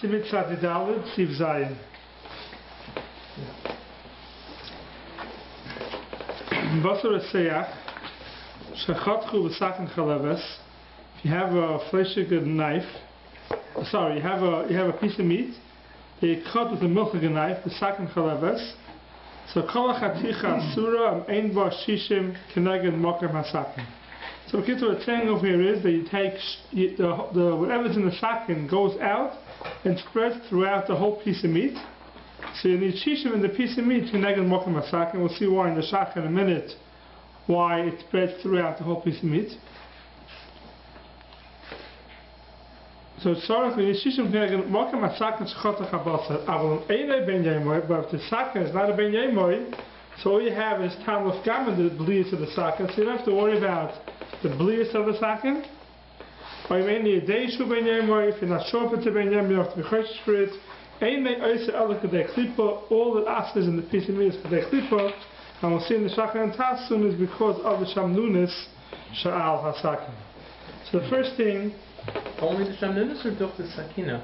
Semicha Didalid Siv Zayin. Basar Seyach Shachatchu V'Sakin Chalaves. If you have a fleshig knife, you have a piece of meat, you cut with a milchig knife, V'Sakin Chalaves. So Kol Chaticha Asura Ein Ba Shishim Keneged Mokem HaSakin. So what it's saying over here is that you take the whatever's in the sakin goes out and spreads throughout the whole piece of meat. So you need shishim in the piece of meat. We'll see why in the shach in a minute, why it spreads throughout the whole piece of meat. So it's sorry, we need shishim but if the sakin is not a ben yemoy, so all you have is tamuf gammon, the bleeds of the sakin. So you don't have to worry about the bleeds of the sakin. Or you may need a day shu ben yemoy. If you're not sure if it's a ben yemoy, you have to be choshesh for it. All that asks in the piece of meat is kadei klipa, and we'll see in the shachan and tasun is because of the shamnunis sha'al hasakin. So the first thing, only the shamnunis or duch the sakina?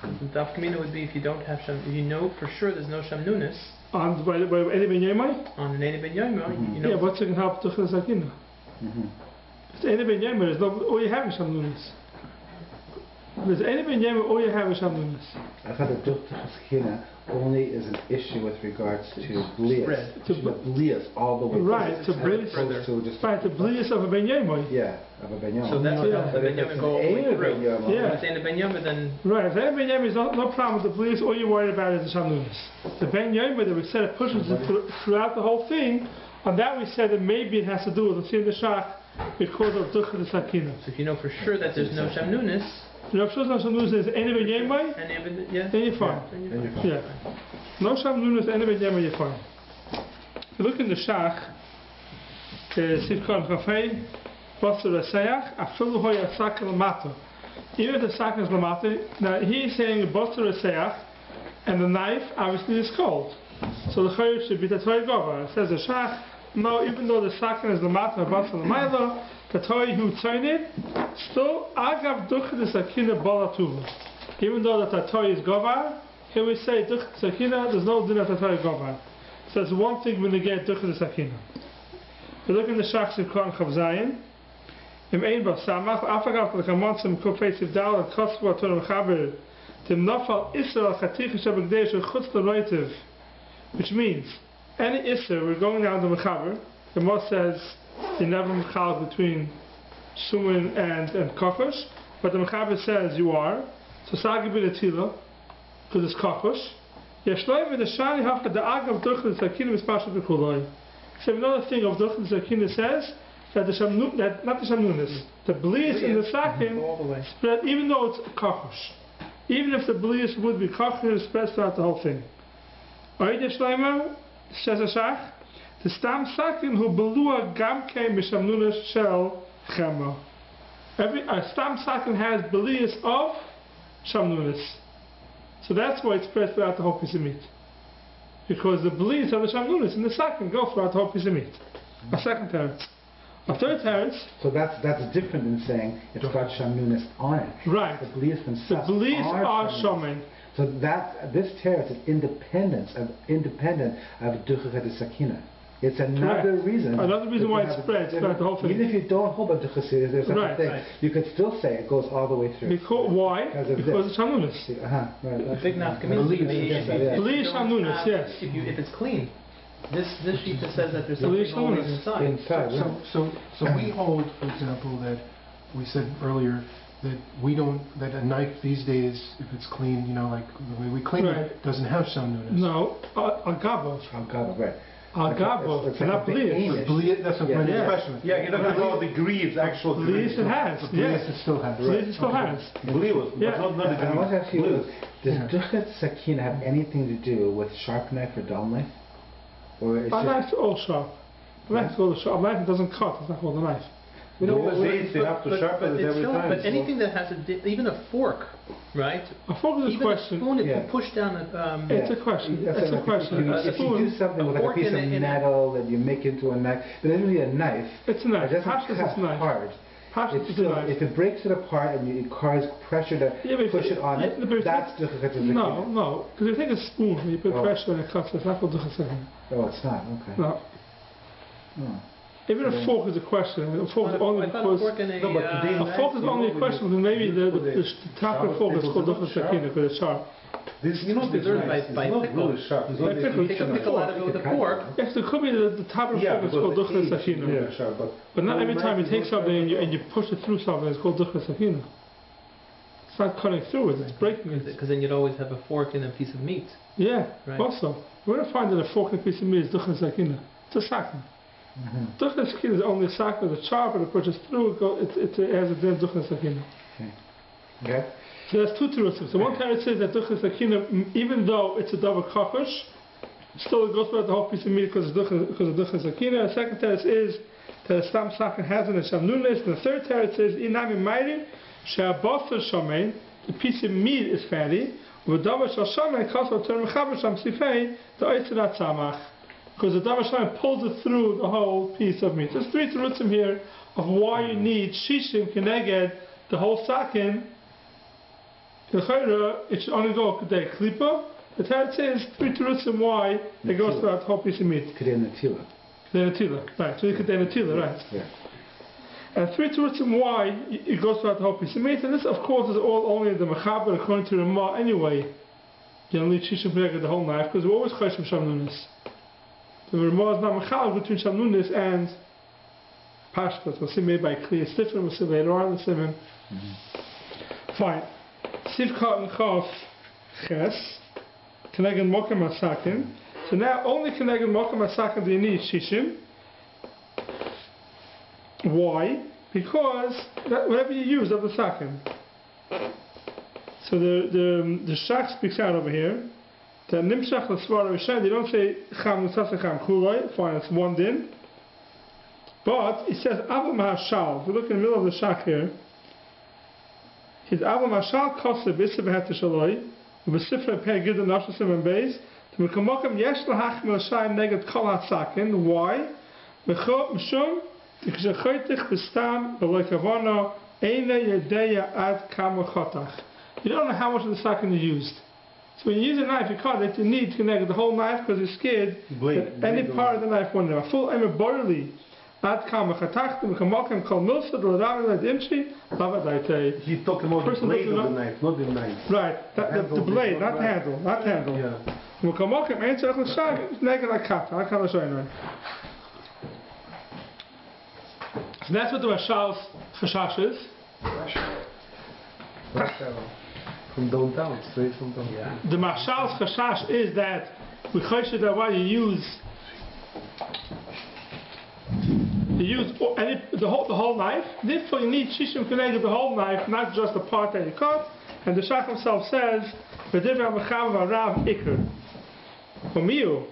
The dafkamina would be if you don't have if you know for sure there's no shamnunis. On any ben yemoy? On an any ben yemoy, you know. Yeah, what's going to help duch the sakina? If it's any ben yemoy, there's no, all you have is shamnunis. There's any ben yemoy, all you have is shamnunis. I thought the duch sakina only is an issue with regards to blias. To blias all the way. Right, to blias. Right, the blias of a ben yemoy. Yeah, of a ben yemoy. So that's what the ben yemoy go all the way through. Yeah. If it's in the ben yemoy, then right. If the ben yemoy is no problem with the blias, all you're worried about is the shamnunis. The ben yemoy that we said it pushes it throughout the whole thing. On that we said that maybe it has to do with the the shach because of duch the sakina. So if you know for sure that there's no shamnunis. You know, if there's no shamnunis, is any ben yemoy, then you're fine. Yeah. No shamnunis, any ben yemoy, you're fine. If you look in the shach, Sivkon Chafei, Basar Seyach, Afilu Hoya Sakin Lamato. Even if the sakin is Lamato, now he's saying Basar Seyach, and the knife obviously is cold. So the Chayyur should be the Toy Gova. It says the shach, no, even though the sakin is Lamato, Basar Lamaylo, the Toy who turn it, still Agav Duch the Sakina Balatuva. Even though the Toy is Gova, here we say Duch the Sakina, there's no din of the Toy Gova. So that's one thing when they get Duch the Sakina. We look in the Shach Sivkon Chavzayin. Im Ein Ba Samach, Afagav the Chamonsim Kofei Sivdal and Kosva Tonim Chaber, Tim Nafal Isra Chaticha Shabagdesh Chutz L'Roitiv, which means any Isra, we're going down to Mechaber. The Mos says you never mechal between sumin and kokosh, but the mechaber says you are. So sagi b'netila, because it's kokosh. Yeshloi v'neshani hafka da'agav duch l'sakina mispashat b'kuloi. So another thing of duch l'sakina says that not the shamnunis, the blias in the sakin spread, even though it's kokosh. Even if the blias would be kokosh, it spreads throughout the whole thing. Oid yeshleima, says a shach, the stam sakin who belua gamke mishamnunas shel chema. Every stam sakin has belias of shamnunas, so that's why it spreads throughout the whole piece of meat. Because the belias of the shamnunas in the sakin go throughout the whole piece of meat. A second teretz. A third teretz. So that's different than saying it's got shamnunas on it. Right. The belias themselves. The belias are shaman. So that this teretz is independent of duchachet sakina. It's another reason. Another reason why it spreads throughout the whole thing. Even if you don't hold about duchachet, there's such a thing. Right. You could still say it goes all the way through. Why? Because it's shanunas. Right. Big nafkamina. Belias shanunas, yes. If it's clean. This shita says that there's something holding inside. So we hold, for example, that we said earlier that that a knife these days, if it's clean, like the way we clean it, doesn't have shamnunas. No, agavo. Agavo, right. Agavo, not blias. That's what my question. Yeah, you don't know the greaves, actual greaves. Blias it has, yes. It still has. Blias it still has. Blias, but not the greaves. I want to ask you, does duchat sakin have anything to do with sharp knife or dull knife? Or is a knife's all sharp. A knife's all sharp. A knife doesn't cut, it's not called a knife. They have to sharpen it every time. But anything that has even a fork, right? A fork is a question. Even a spoon, if you push down it's a question. It's a question. If you do something with like a piece of metal that you make into a knife, but it's really a knife. It's a knife. It doesn't cut hard. Pashtus It's the still, knife. if it breaks it apart and it causes pressure to push it on it, that's duchas sakina. No, because you take a spoon and you put pressure and it cuts, it's not called duchas sakina. Oh, it's not. Okay. No. Oh. Even a fork is a question. A fork is only because a fork is only a question because maybe the top of the fork is called duchas sakina because it's sharp. This You must learn by pickle. really sharp. It's not By pickle. Take a pickle out of it with a fork. Yes, there could be the top of the fork is called duchas sakina. Yeah, sharp, But not every time you take something and you push it through something, it's called duchas sakina. It's not cutting through it, it's breaking it. Because then you'd always have a fork and a piece of meat. Yeah, Right. also. We're going to find that a fork and a piece of meat is duchas sakina. It's a sakin. Duchas sakina is only a sakin that's sharp and it pushes through, it has a din duchas sakina. Okay. So there's two terutzim. So one teretz says that duchas sakina, even though it's a double kakush, still it goes throughout the whole piece of meat because of duchas sakina. The second teretz is that a stam sakin has an shamnunis. And the third teretz is inami mayri she'abasar shamein, the piece of meat is fatty. V'davar shal shamein kasal term mechaber sham sifei the oitzerat samach, because the davar shamein pulls it through the whole piece of meat. There's three terutzim here of why you need shishim keneged the whole sakin. The chayra, it should only go k'dei klipa. The teretz is three terutzim why it goes throughout the whole piece of meat. K'dei natila. K'dei natila, right? So you k'dei natila, right? Yeah. And three terutzim why it goes throughout the whole piece of meat. And this, of course, is all only the mechaber according to the ma anyway. You don't need shishim k'neged the whole knife because we're always chayshim shamnunis. The Ramah is not mechaber between shamnunis and pashtas. We'll see maybe by clear stifrim. We'll see later on the simon. Fine. Sivka and Chaf Ches, Keneged Mokem Asakin. So now only Keneged Mokem Asakin do you need Shishim. Why? Because whatever you use of the Sakin. So the Shach speaks out over here. The Nimshach L'Svara Rishon, they don't say Cham Nutzasa Cham Kuloi, fine, it's one din. But it says Abu Mahashal. If we look in the middle of the Shach here, his Abu Mashal Kosef Issa Behet Shaloi, Ubesifra Pei Gid and Nashasim and Beis, to Mekamokim Yesh Lahach Melashayim Neged Kol HaTzakin. Why? Mishum, Tikshachotich Bestam, Belekavana, Eine Yedeya Ad Kama Chotach. You don't know how much of the sakin you used. So when you use a knife, you cut it, you need to connect the whole knife because you're scared that any part of the knife won't. A full Emer Borli. He's talking about the blade of the knife, not the knife. Right, the blade, not the handle, not the handle. Yeah. So that's what the Rashal's chashash is. From downtown, straight from downtown. Yeah. The Rashal's chashash is that we choshed that why you use the whole knife. Therefore, you need shishim connected the whole knife, not just the part that you cut. And the Shach himself says, "V'divra mechav v'arav ikr." From you,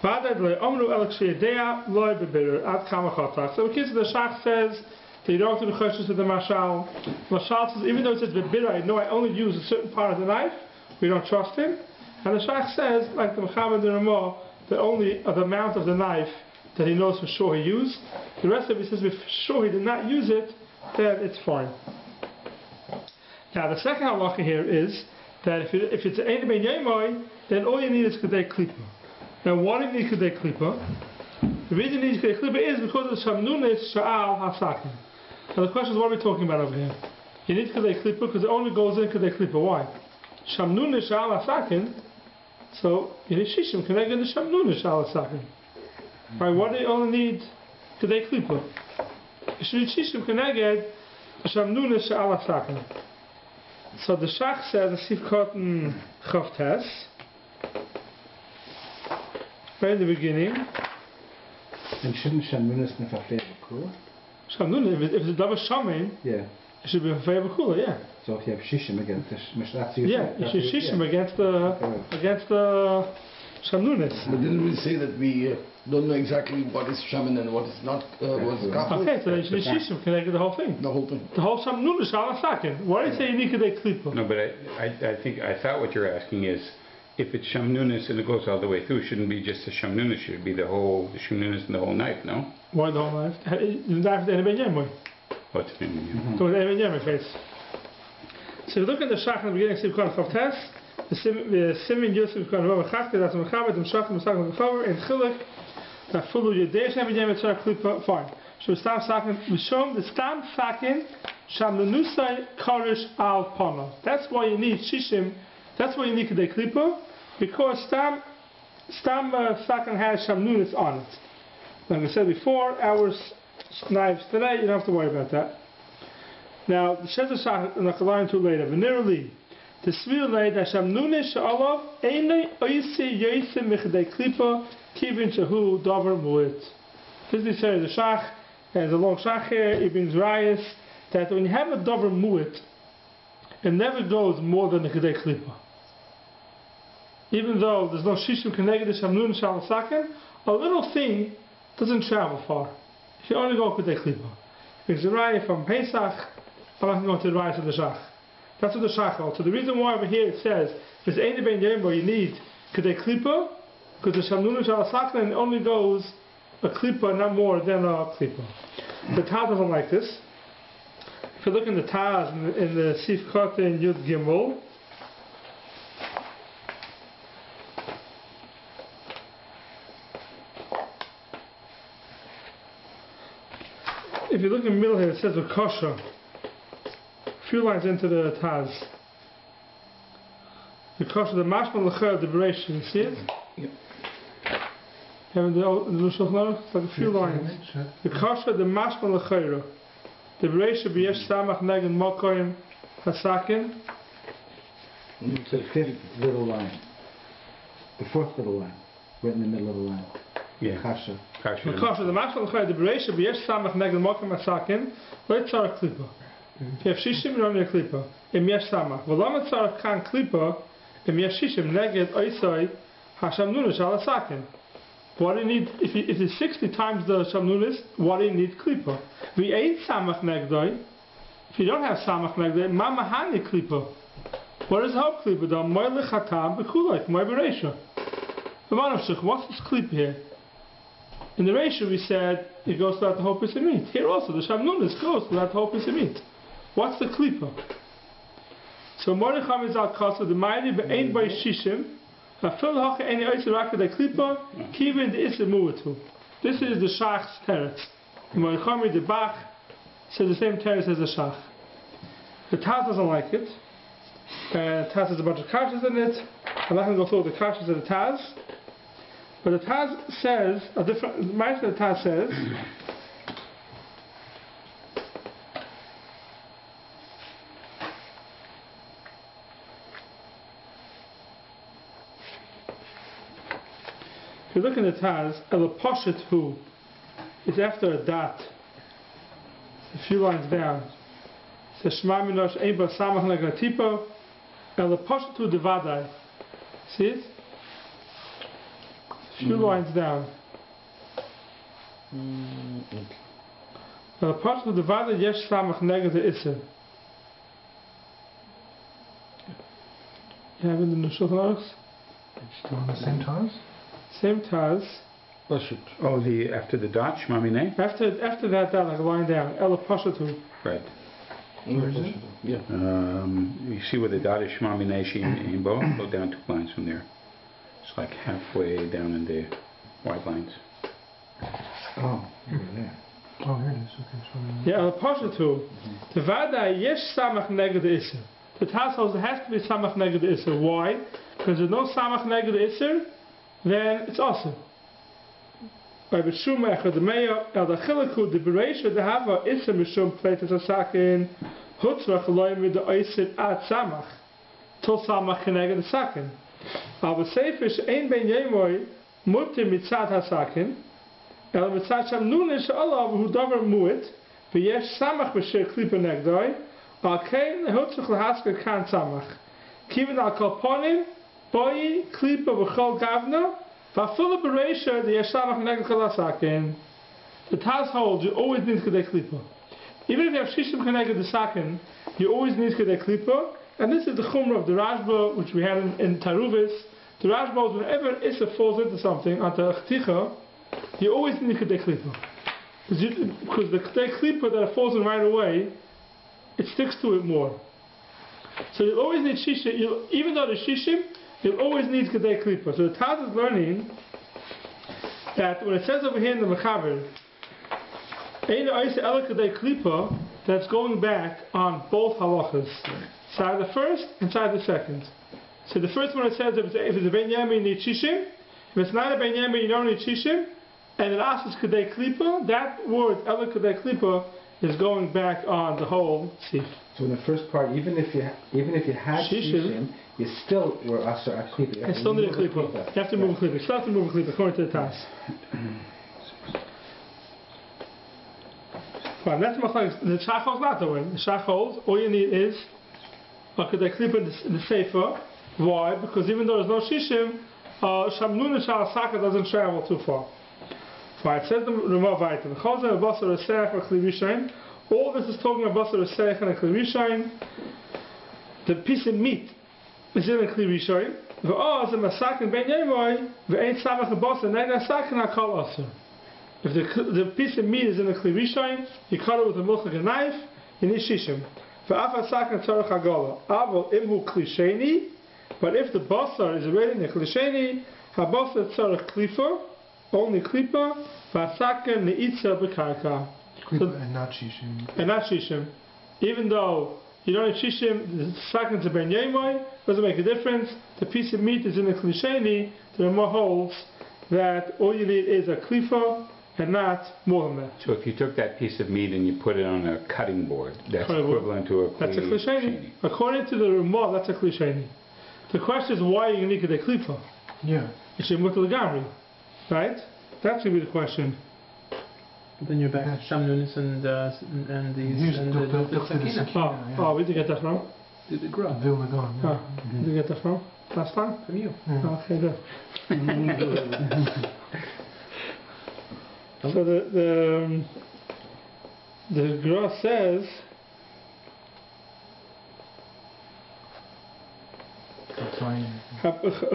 v'adad le'omru el k'sheyedea loy bebirer ad kama chatach. So, the Shach says that you don't have to be choshes to the mashal. Mashal says, even though it says bebirer, I know I only use a certain part of the knife. We don't trust him. And the Shach says, like the mechav and the Ramah, that only the amount of the knife that he knows for sure he used. The rest of it says, if for sure he did not use it, then it's fine. Now the second halacha here is that if it's an ein ben yomai, then all you need is kedei klipa. Now why do you need kedei klipa? The reason you need kedei klipa is because of shamnunis sha'al hasakin. Now the question is, what are we talking about over here? You need kedei klipa because it only goes in kedei klipa. Why? Shamnunis sha'al hasakin. So you need shishim connected to shamnunis sha'al hasakin. Right, what do you only need kedei klipa? You should need shishim connected to shamnunis sha'al hasakin. So the Shach says, the Sivkot Chavtes, right in the beginning. And shouldn't Shamnunis nefafeh b'kula? Shamnunis, if it's a double shamin, yeah, it should be nefafeh b'kula, yeah. So if you have shishim against the you should shishim against the Shamnunis. But didn't we say that we don't know exactly what is shaman and what is not? What is kafir? Okay, so you should shishim connected the whole thing. The whole thing. The whole Shamnunis al hasakin. Why do you say you need kedei klipa? No, but I thought what you're asking is, if it's shamnunis and it goes all the way through, it shouldn't be just the shamnunis, should be the shamnunis and the whole knife, no? Why the whole knife? The knife is ein ben yomai. What's the name? So with Even face. So if you look at the Shach in the beginning, Sib Khan Chav Tes, the Simin Yosef Khan Rav Chakti, that's Mechabed, and Shach, and Shach, and Chavar, and Chilik, that Fulu Yadesh, Even Yemen, Tzara Klipa, fine. So Stam Sakin, we show him the Stam Sakin, Sham Lenusai Karish Al Pana. That's why you need Shishim, that's why you need Kedei Klipa, because Stam Sakin has Sham Nunis on it. Like I said before, our knives today, you don't have to worry about that. Now, the Chazzarah, I'm not going to later, Venerally, the Spiro laid that Sham Nunis Sha'alav, Eine Oisi Yoisi Mechdei Klipa, Kivin Shahu Dover Muit. This is the Shach, there's a long Shach here, he brings Rayas, that when you have a Dover Muit, it never goes more than the Kedei Klipa. Even though there's no Shishim Keneged Sham Nunis Sha'al Sakin, a little thing doesn't travel far. If you only go Kedei Klipa. Because the Raya from Pesach, I'm not going to the Raya of the Shach. That's what the Shach holds. So the reason why over here it says, if it's Ein Ben Yembo, you need Kedei Klipa, because the Sham Nunis Sha'al Sakin only goes a Klipa, not more than a Klipa. The Taz doesn't like this. If you look in the Taz, in the Sif Kote in Yud Gimel, if you look in the middle here, it says Vakosha. A few lines into the Taz. Vakosha, the Mashma L'chayr, the Beresh, you see it? Yep. Having the Shulchan Aruch, it's like a few lines. Vakosha, the Mashma L'chayr, the Beresh, B'yesh Samach Negin Mokoyim Hasakin. It's the fifth little line. The fourth little line. Right in the middle of the line. Yeah. Kasha. Vakosha, the Mashma L'chayr, the Beresh, B'yesh Samach Negin Mokoyim Hasakin, Leit Tzarech Klipa. If you have Shishim, you don't need a Klipa. Im Yesh Samach. V'lama Tzarech Kan Klipa, Im Yesh Shishim Neged Oisai Hasham Nunis Al Hasakin. What do you need, if it's 60 times the Sham Nunis, what do you need Klipa? We ate Samach Negdoi. If you don't have Samach Negdoi, Ma Mahani Klipa. What is the whole Klipa though? Moy Lechatam Bekulait, Moy Bereisha. What's this Klipa here? In the ratio we said it goes throughout the whole piece of meat. Here also the Sham Nunis goes throughout the whole piece of meat. What's the Klipa? So Mordechai is al Kasa, the mighty be'ain by Shishim. This is the Shach's teretz. The Mordechai, the Bach, says the same teretz as the Shach. The Taz doesn't like it. Taz has a bunch of kashas in it. I'm not going to go through the kashas of the Taz. But the Taz says, the Taz says, if you look in the Taz, el-poshet hu is after a dot, a few lines down. It says Shema Minosh Ein Ba Samach Negatipo, el-poshet hu devadai. See it? A few lines down. El-poshet hu devadai yesh Samach Negati Isser. You have it in the Shulchan Aruch? Still on the same Taz? Same Taz. Oh, after the dot, Shema Minei? After that, like a line down. El Pashatu. Right. Where is it? Yeah. You see where the dot is Shema Minei Shein Bo? Go down 2 lines from there. It's like halfway down in the white lines. Oh, over there. Oh, here it is. Okay. Yeah, El Pashatu. The Vada Yesh Samach Neged Isser. The Taz holds there has to be Samach Neged Isser. Why? Because there's no Samach Neged Isser, then it's awesome. By Bishum Echad the Mayo, El Dachilaku, the Bereisha, the Hava, Issa Mishum, Platas Asakin, Hutzrach Elohim with the Oisid At Samach, Tol Samach Keneged the Sakin. Al Besefish, Ein Ben Yemoy, Mutter Mitzad Hasakin, El Mitzad Sham Nunish Allah, who Dover Muit, V'yesh Samach B'Shir Klipa Negdoi, Al Kain, Hutzrach Lahaska Kan Samach, Kivin Al Kalponim, Boy, Klipa B'Chol Gavna, Va'fula Bereisha, the Yeshamach Neged Kalasakin. The Taz holds you always need Kedei Klipa. Even if you have Shishim Keneged the Sakin, you always need Kedei Klipa. And this is the Chumrah of the Rashba, which we had in Taruvis. The Rashba holds whenever Issa falls into something, onto a Chticha, you always need Kedei Klipa. because the Kedei Klipa that it falls in right away, it sticks to it more. So you always need Shishim, even though the Shishim, it always needs Kedei Klipa. So the Taz is learning that when it says over here in the Mechaber, Ein Oise Ela Kedei Klipa, that's going back on both halachas, side the first and side the second. So the first one it says if it's a Ben Yamin, you need Shishim. If it's not a Ben Yamin, you don't need Shishim. And it asks Kedei Klipa, that word Ela Kedei Klipa is going back on the whole Sif. So in the first part, even if you had Shishim, you still were Asher a Klipa. You still need a Klipa. You have to move a Klipa. You still have to move a Klipa according to the Taz. Fine, that's the Shach holds not the way. The Shach holds, all you need is a Kedei Klipa in the Sefer. Why? Because even though there's no Shishim, Shamnun and Shal doesn't travel too far. Right, it says the Ramah Vayta. The Chazzarah Basar Eseach or Klivishain. All this is talking about Basar Eseach and a Klivishain. The piece of meat is in a Klivishain. V'oz a Masakin Ben Yemoy v'ein Samach a Basar Nega Sakin HaKal Aser. If the piece of meat is in a Klivishain, you cut it with a milchig and knife, you need Shishim. V'af HaSakin Tzorach HaGola. Aval Imhu Klisheni. But if the Basar is already in a Klisheni, HaBasar Tzorach Klifa, only Klipa, Vasaken Neitza B'Karka. Klipa and not Shishim. And not Shishim. Even though you don't need Shishim, the Saken to Ben Yemoy, doesn't make a difference. The piece of meat is in a Klisheni, there are more holes that all you need is a Klipa and not more than that. So if you took that piece of meat and you put it on a cutting board, that's equivalent to a That's a Klisheni. According to the Ramah, that's a Klisheni. The question is why you need a Klipa? Yeah. It should move to the Gamri. Right? That's going to be the question. Then you're back to Shamnunis and these and the Sakina. Oh, where did you get that from? The Gra. Vilna Gaon. Oh, where did you get that from? Last time? From you. Oh, okay, good. So the Gra says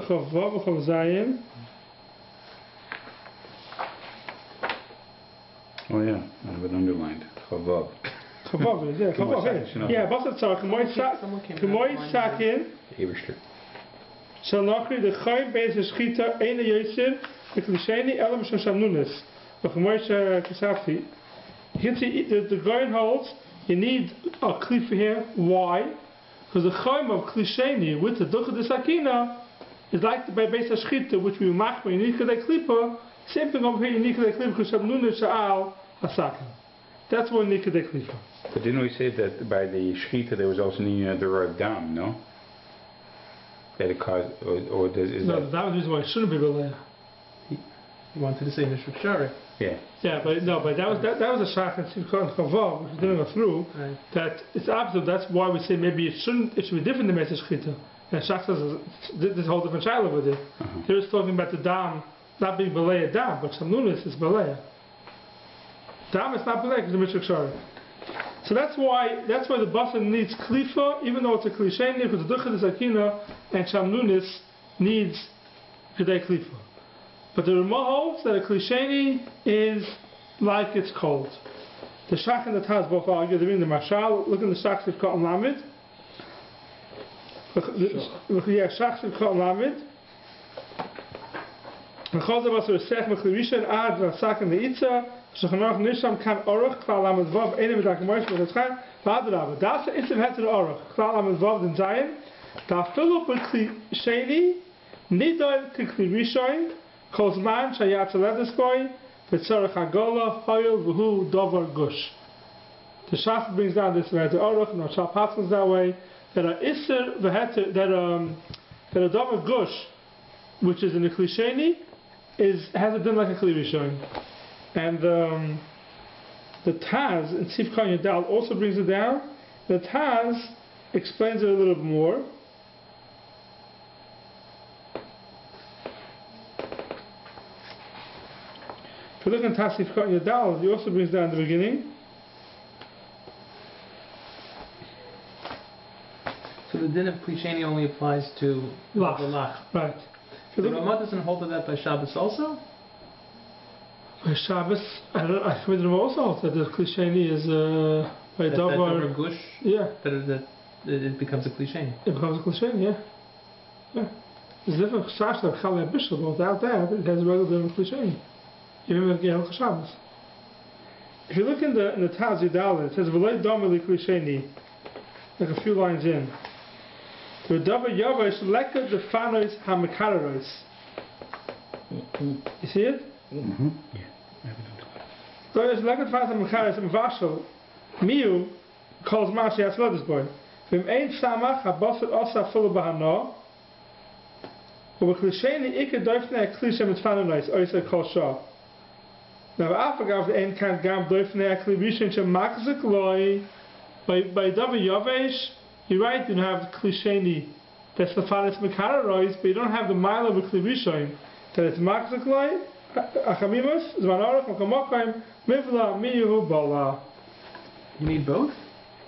Chavav Chavzayin. Oh yeah, I have it underlined. Chavav. Chavav, yeah, Chavav. Yeah, Basar Tzar, K'moy Sakin, Eberster. Shalachri, the Chayim Beis Shchita, Eine Yosef, the Klisheni, Elam Shon Shamnunis, the K'moy Kasafti. You can see the Goyen holds, you need a Klifa here. Why? Because the Chayim of Klisheni with the Ducha de Sakina is like the Beis Shchita, which we mach when you need Kedei Klipa. Same thing over here, you need Kedei Klipa because Shamnunis Sha'al Hasakin. That's what you need Kedei Klipa. But didn't we say that by the Shechita there was also needing the Dam, no? That it caused, or is no, that... that was the reason why it shouldn't be Beleh. You wanted to say Nishmas Shari. Yeah. Yeah, but that was a Shach and Simcha Chavav, which didn't go through. Right. That it's opposite. That's why we say maybe it should be different than Mesa Shechita. And Shach says this whole different child over there. Here it's talking about the Dam not being Beleh Dam, but Shamnunis is Beleh. Dam is not Beleh because it's a Mishra Shari. So that's why the Basar needs Klifa, even though it's a Klisheni, because the Ducha de Sakina and Shamnunis needs Kedei Klifa. But the Ramah holds that a Klisheni is like it's cold. The Shach and the Taz both argue. They're in the Mashal. Look in the Shach Sivkot and Lamed. Yeah, Shach Sivkot and Lamed. Chazzarah Basar Eseach Mechlivisha Ad Vasak and the Itza. Shechanach Nisham Kan Orach Klal Lamed Vav Eine V'Dak Moish V'Datzchan V'Adrav. Das ist im Heter Orach Klal Lamed Vav Den Zayin. Da Philip Klisheni Nidol Klisheni Kozman Shayat Ledesboy V'Tzorach Hagola Hoyel V'Hu Dover Gush. The Shach brings down this Heter Orach, and Shach happens that way. That a Isser V'Heter that a Dover Gush, which is in the Klisheni, has it done like a Klisheni. And the Taz in Sifkan Yadal also brings it down. The Taz explains it a little bit more. If you look at Taz Sifkan Yadal, he also brings down in the beginning. So the din of Klisheni only applies to Lach. the Lach. Right. The Ramah doesn't hold to that by Shabbos also? By Shabbos, I committed them also that the klisheni is by That davar. gush, Yeah, that it becomes a cliche. it becomes a klisheni. Yeah. There's different chashash like Chalei Bishul, but without that, it has a regular klisheni. Even with Gehel Shabbos. If you look in the Taz Yudal, it says V'lei Domeli klisheni, like a few lines in. The davar Yavash Leka Defanois Hamikarois. You see it? Mm-hmm. So it's like a fast mechanics and vashel. Miu calls Mashi as well this boy. Vim ein samach habosset osa full bahano. But klisheni ikke doifne klishe mit fanonais oisa kol shah. Now afagav the ein kan gam doifne klibishin shem makzik loy by davi yavesh. You're right. You don't have klisheni. That's the fanis mekarois, but you don't have the mile of a klibishin that it's makzik loy. Achamimus, Zmanarach, Makamakayim, Mivla, Miyu, Bala. You need both?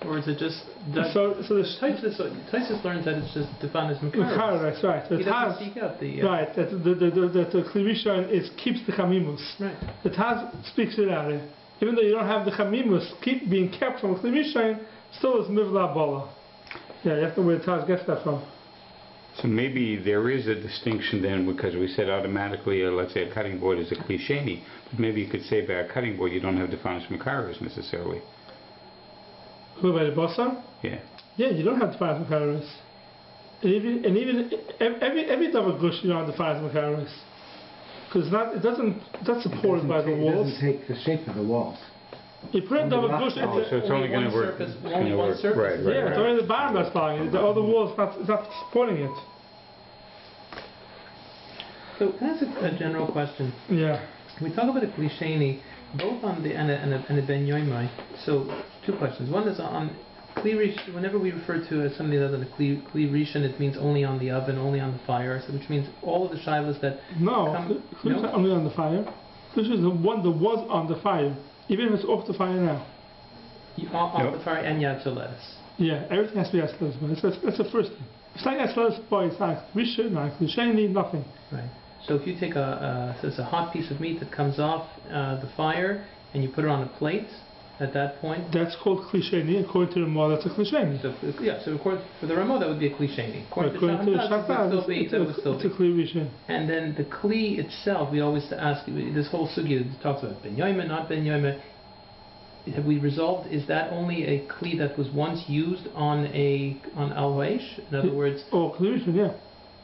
Or is it just... So the Taisus learns that it's just defined as Makaris. Makaris, right. So He it doesn't has, speak out the... right, that the Klivishan keeps the Chamimus. Right. The Taz speaks it out. Even though you don't have the Chamimus being kept from Klivishan, still is Mivla, Bala. Yeah, you have to know where the Taz gets that from. So maybe there is a distinction then, because we said automatically, let's say a cutting board is a klisheni, but maybe you could say by a cutting board you don't have the fanis makaros necessarily. Who, by the Bossar? Yeah. Yeah, you don't have the fanis makaros. And even every double gush you don't have the fanis makaros. Because it's not supported by the walls. It doesn't take the shape of the walls. You put a double gush Oh, so it's only going to work. Only one surface. Right, right. Yeah, it's only the bottom that's following it. The other wall is not supporting it. So can I ask a general question? Yeah. We talk about a klisheni, both on the and a ben yoimai. So two questions. One is on kli rish. Whenever we refer to something other than a kli rishon, it means only on the oven, only on the fire. So which means all of the shilas that come, No, only on the fire. This is the one that was on the fire, even if it's off the fire now. Off the fire and yad lettuce. Yeah, everything has to be asledas. That's the first thing. It's like asledas, boy. It's like rishon, like klisheni, nothing. Right. So if you take so it's a hot piece of meat that comes off the fire and you put it on a plate, at that point... That's called klisheni. According to the Ramah, that's a klisheni. So, so according for the Ramah, that would be a klisheni. According to the Shachar, it's a kli rishon. And then the kli itself, we always ask, this whole sugya that talks about ben yoimah, not ben yoimah, have we resolved, is that only a kli that was once used on al-hoesh? In other words... Oh, kli rishon, yeah.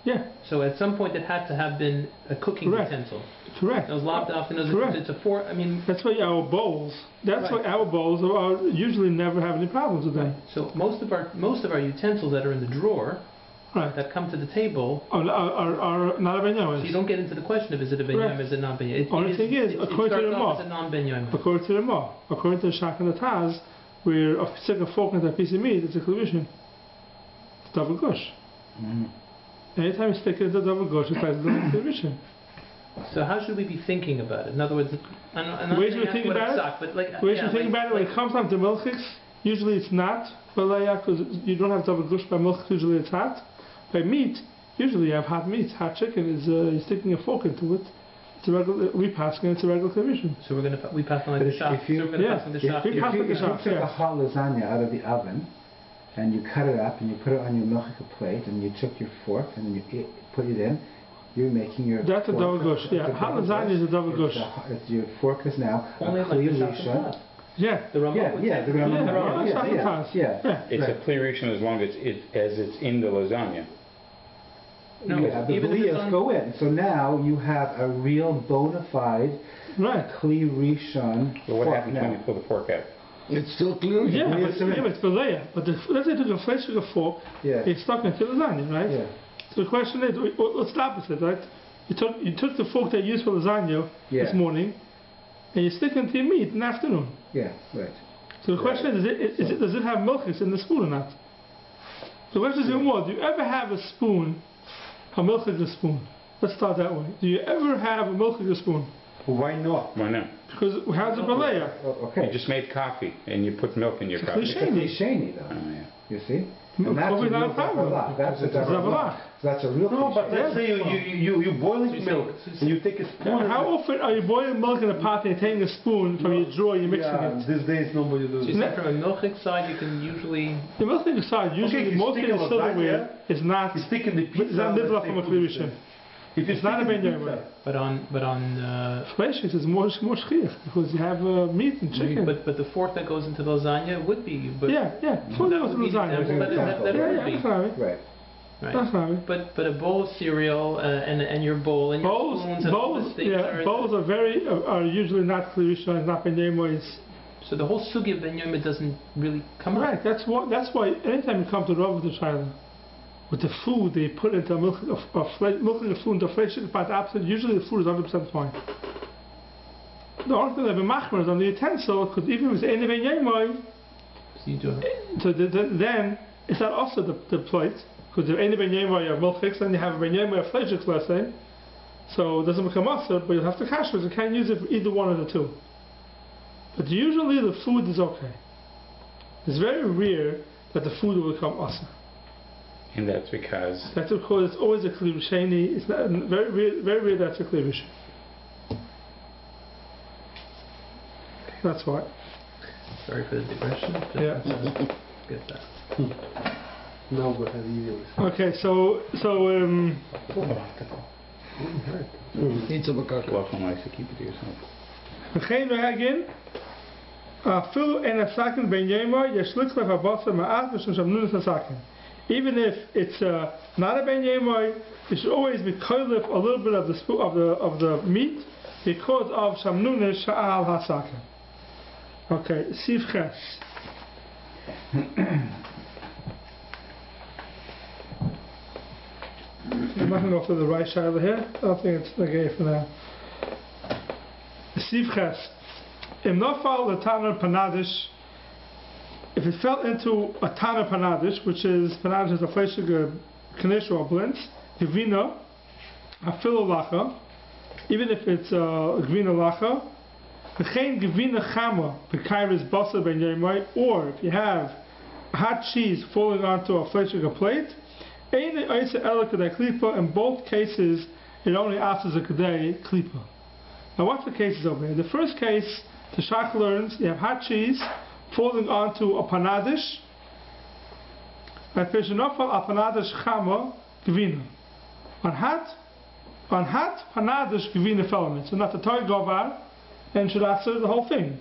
Yeah. So at some point it had to have been a cooking utensil. Correct. It was lopped off. Correct. It's a fork. I mean, that's why our bowls. That's right. why our bowls are usually never have any problems with them. So most of our utensils that are in the drawer, right, that come to the table, are not a ben yoimah. So you don't get into the question of is it a ben yoimah, is it not ben yoimah. Only thing is, according to the Ramah, it's a non ben yoimah. according to the Ramah, according to the Shach and the Taz, where a stick of fork and a piece of meat, it's a klivishon. It's double gush. Mm-hmm. Anytime you stick it into double gush, it's like a klivishon. So how should we be thinking about it? In other words, I'm not the way you saying think what about it it, sucked, but like the way you think about it, when it comes down to milchiks, usually it's not because you don't have double gush by milk. Usually it's hot. By meat, usually you have hot meat. Hot chicken is you're sticking a fork into it. It's a regular. We pass and it's a regular klivishon. So we pass on like the shach. So we're going to pass on the shach. If you took a hot lasagna out of the oven and you cut it up and you put it on your milchika plate and you took your fork and you put it in, you're making your... That's a double gush, yeah. Hot lasagna is a double gush. Your fork is now only a like the kli rishon. Yeah. The Ramah would say. The Ramah. It's a clear rishon as long as it's in the lasagna. No, yeah, the liyus go in. So now you have a real bona fide kli rishon. But what happens when you pull the fork out? It's still clear. Yeah, but it's belayah. But let's say you took a fresh fork, it's stuck into lasagna, right? Yeah. So the question is, what's the opposite, right? You took the fork that you used for lasagna this morning, and you stick it into your meat in the afternoon. Yeah, right. So the question is, does it have milchis in the spoon or not? The question is, do you ever have a spoon, a milchis spoon? Let's start that way. Do you ever have a milchis spoon? Why not? Why not? Because how's it baleya? Okay. You just made coffee and you put milk in your coffee. It's a klisheni though. Oh, yeah. You see? And that's a Coffee real not a problem. davar. That's a It's a davar. davar. That's a real No, but klisheni. let's say you boiling milk and you take a spoon. How often are you boiling milk in a pot and you're taking a spoon from your drawer and you're mixing Yeah, it? these days nobody does So it. you say from a milchik side, you can usually... The milking aside, usually you most stick of the a silverware is not. You stick in the pizza. It's not let's nibla say from a food klirishin. If you It's not a stick in the ben pizza, But on Flesh is more shchich because you have meat and chicken. but the fork that goes into the lasagna would be. But Yeah, food that goes would to be the example. lasagna. That Yeah, would be. that's right. Right. Right. That's right. But a bowl of cereal and your bowl and your spoons and all the things Bowls are usually not klirishin, not ben yemois. So the whole sugi of ben yoma doesn't really come up. Right. That's why anytime you come to Rav with the Shiloh, with the food they put into milking the food into flesh pot opposite, usually the food is 100% fine. The only thing that be machmer is on the utensil, because even if it's any ben yemois, So you do it. so then it's not also the plate, because if any ben yemois you have milchiks, then you have a ben yemois of flesh, let's say, so it doesn't become usher, but you'll have to kasher, so you can't use it for either one of the two. But usually the food is okay. It's very rare that the food will become usher. And that's because That's because it's always a klirusheni. It's not very rare that's a klirush. That's why. Sorry for the digression. Yeah. Get that. now go ahead easily. Okay, so Needs a bakaka. welcome nice to keep it to yourself. V'chein v'hagin afilu en asakin ben yema yeshlik lef habasa ma'at v'shem shamnunus asakin. Even if it's not a ben yemoy, you should always be koilif a little bit of the meat because of shamnunis sha'al hasakin. Okay, Siv Ches. I'm not going to go for the right side over here. I don't think it's okay for now. Siv Ches. Im nofal l'taner panadish. If it fell into a taner panadish, which is panadish is a fleshige knish or blintz, gevina, afilu lacha, even if it's gevina lacha, v'chein gevina chama b'kairis basa ben yemai, or if you have hot cheese falling onto a fleshige plate, ein oisa ela kedei klipa. In both cases, it only asks a kedei klipa. Now, what's the cases over here? The first case, the Shach learns, you have hot cheese falling onto a panadish. On hot panadish gevina fell on it. So not the toy govar and should answer the whole thing.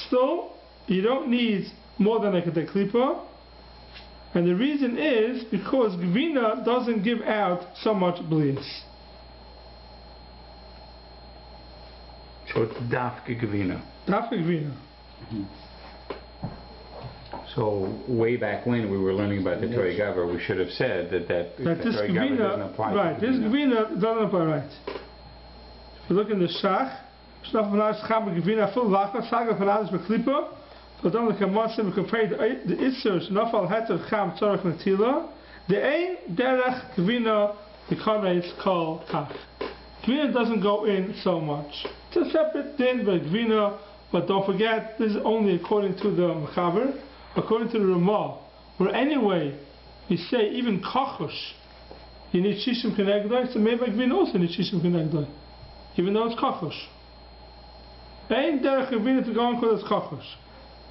Still, you don't need more than a klipa. And the reason is because gevina doesn't give out so much bliss. So it's dafke gevina. Dafke gevina. So way back when we were learning about the Torah Gaver, we should have said that That the this Torah Gaver doesn't gevina, apply. right? To This gevina. gevina doesn't apply, right? If you look in the Shach, shnaf panadish cham gevina full lacha saga panadish beklipa. So then we can watch them. We compare the isur shnaf al heter cham tzorach netila. The ein derech gevina the kameis kol kach. Gevina doesn't go in so much. It's a separate din by gevina, but don't forget this is only according to the mechaber, according to the Ramah. Where anyway, you say even kachush, you need shishim kenegdai, so maybe gevina also needs shishim kenegdai, even though it's kachush. Ain't derech gevina to go on because it's kachush.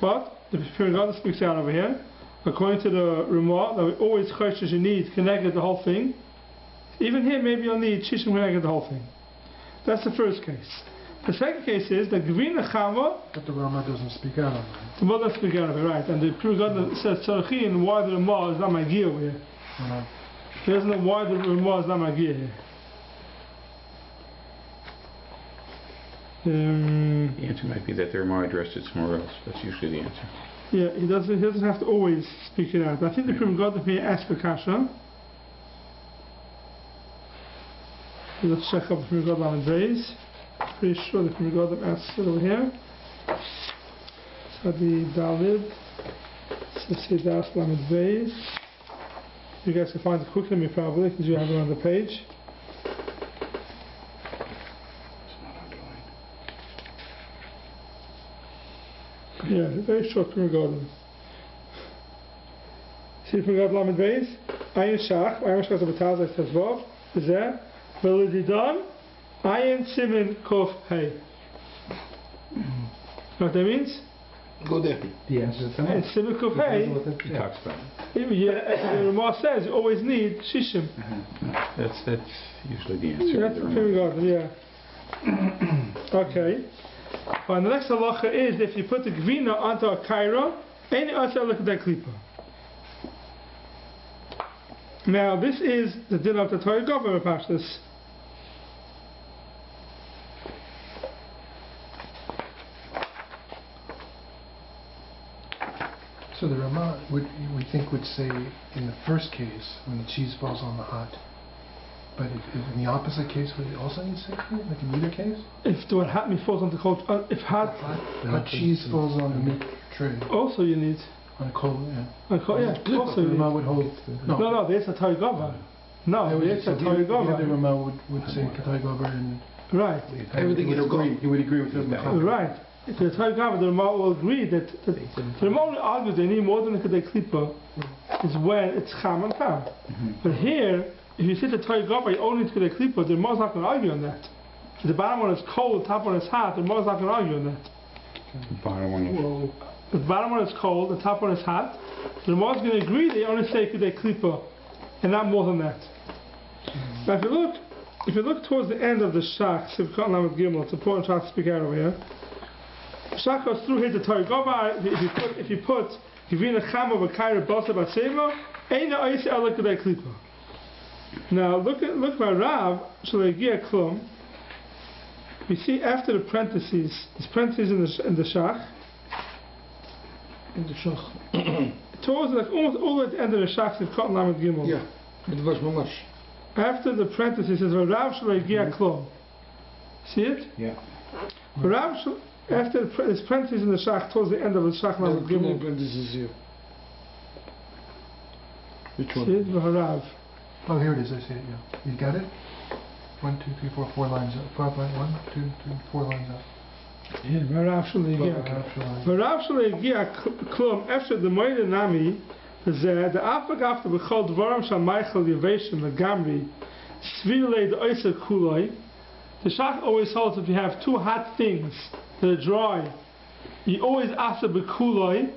But the Piragada speaks out over here, according to the Ramah, that we always choshes you need connected the whole thing. Even here, maybe you'll need shishim connected the whole thing. That's the first case. The second case is that gevina chama. But the Rama doesn't speak out on that. The mother doesn't speak out of it, right? And the Piragada says tzarachin, why the Ramah is not magia over here. He doesn't know why the Ramah is not magia here. The answer might be that they're more addressed it somewhere else. That's usually the answer. Yeah, he doesn't have to always speak it out. But I think the Pri Megadim here asks for kasha. Let's check up the Pri Megadim on Beis. Pretty sure the Pri Megadim asks it over here. Sadi Dalid. Sesidas Lamed Beis. You guys can find it quickly, probably, because you have it on the page. Yeah, very short from garden. See from God Lamed Beis, Ayin Shach, Ayin Shach Betazah says Vav, Zeh, Velididon, Ayin Simin Kof Hey. You know what that means? Go there. The answer is something. It's Simin Kof Hey. He talks about it. The Ramah says you always need Shishim. That's usually the answer. That's the from garden, yeah. Okay. Well, the next halacha is if you put the gvina onto a kaira, any other look at that klipa. Now, this is the din of the Torah government pashtus. So the Ramah we think would say in the first case when the cheese falls on the hot, but if in the opposite case would it also need 60? Like in either case? If the hot meat falls on the cold, if hot cheese falls on the meat tray. also you need. On a cold, yeah. Yeah, also The you Ramah need. would hold. No, there's a Torah government. No, there's a Torah The government. Ramah would say Katai Gover and Right, Everything is gone. he would agree with Rabbi. right. If the Torah government, the Ramah will agree that the Ramah only argues they need more than the Kedei Klipa is when it's Cham and Cham. But here, if you say the Torah government, you only need Kedei Klipa, the Ramah is not going to argue on that. If the bottom one is cold, the top one is hot, the Ramah is not going to argue on that. Bottom one is- The bottom one is cold, the top one is hot. The Ramah is going to agree they only say Kedei Klipa, and not more than that. Now if you look towards the end of the Shach, Sivkot Lamed Gimel, it's important Shach to speak out over here. Shach goes through here the Torah Goba. If you put Givina Chama V'Kaira Basa Batseva, Eina Oisi Ela Kedei Klipa. Now look by Rav Shalegia Klum. We see after the parentheses, there's parentheses in the Shach. In the Shach. Towards like almost all at the end of the Shach, Sivkot Lamed Gimel. Yeah, it was mamash. After the parentheses, it says Rav Shalegia Klum. See it? Yeah. Rav after there's parentheses in the Shach towards the end of the Shach Lamed Gimel. This is here. Which See one? it? Harav. Oh, here it is. I see it. Yeah, you got it. 1, 2, 3, 4, 4 lines up. 5 lines. 1, 2, 3, 4 lines up. Yeah, Rav Shalegia. Rav Shalegia Klum after the Moed Nami. The Afag after we called Dvaram Shal Michel Yeveshim Lagamri Svilei the Oyser Kuloi. The Shach always holds if you have two hot things that are dry, you always ask the Bekuloi.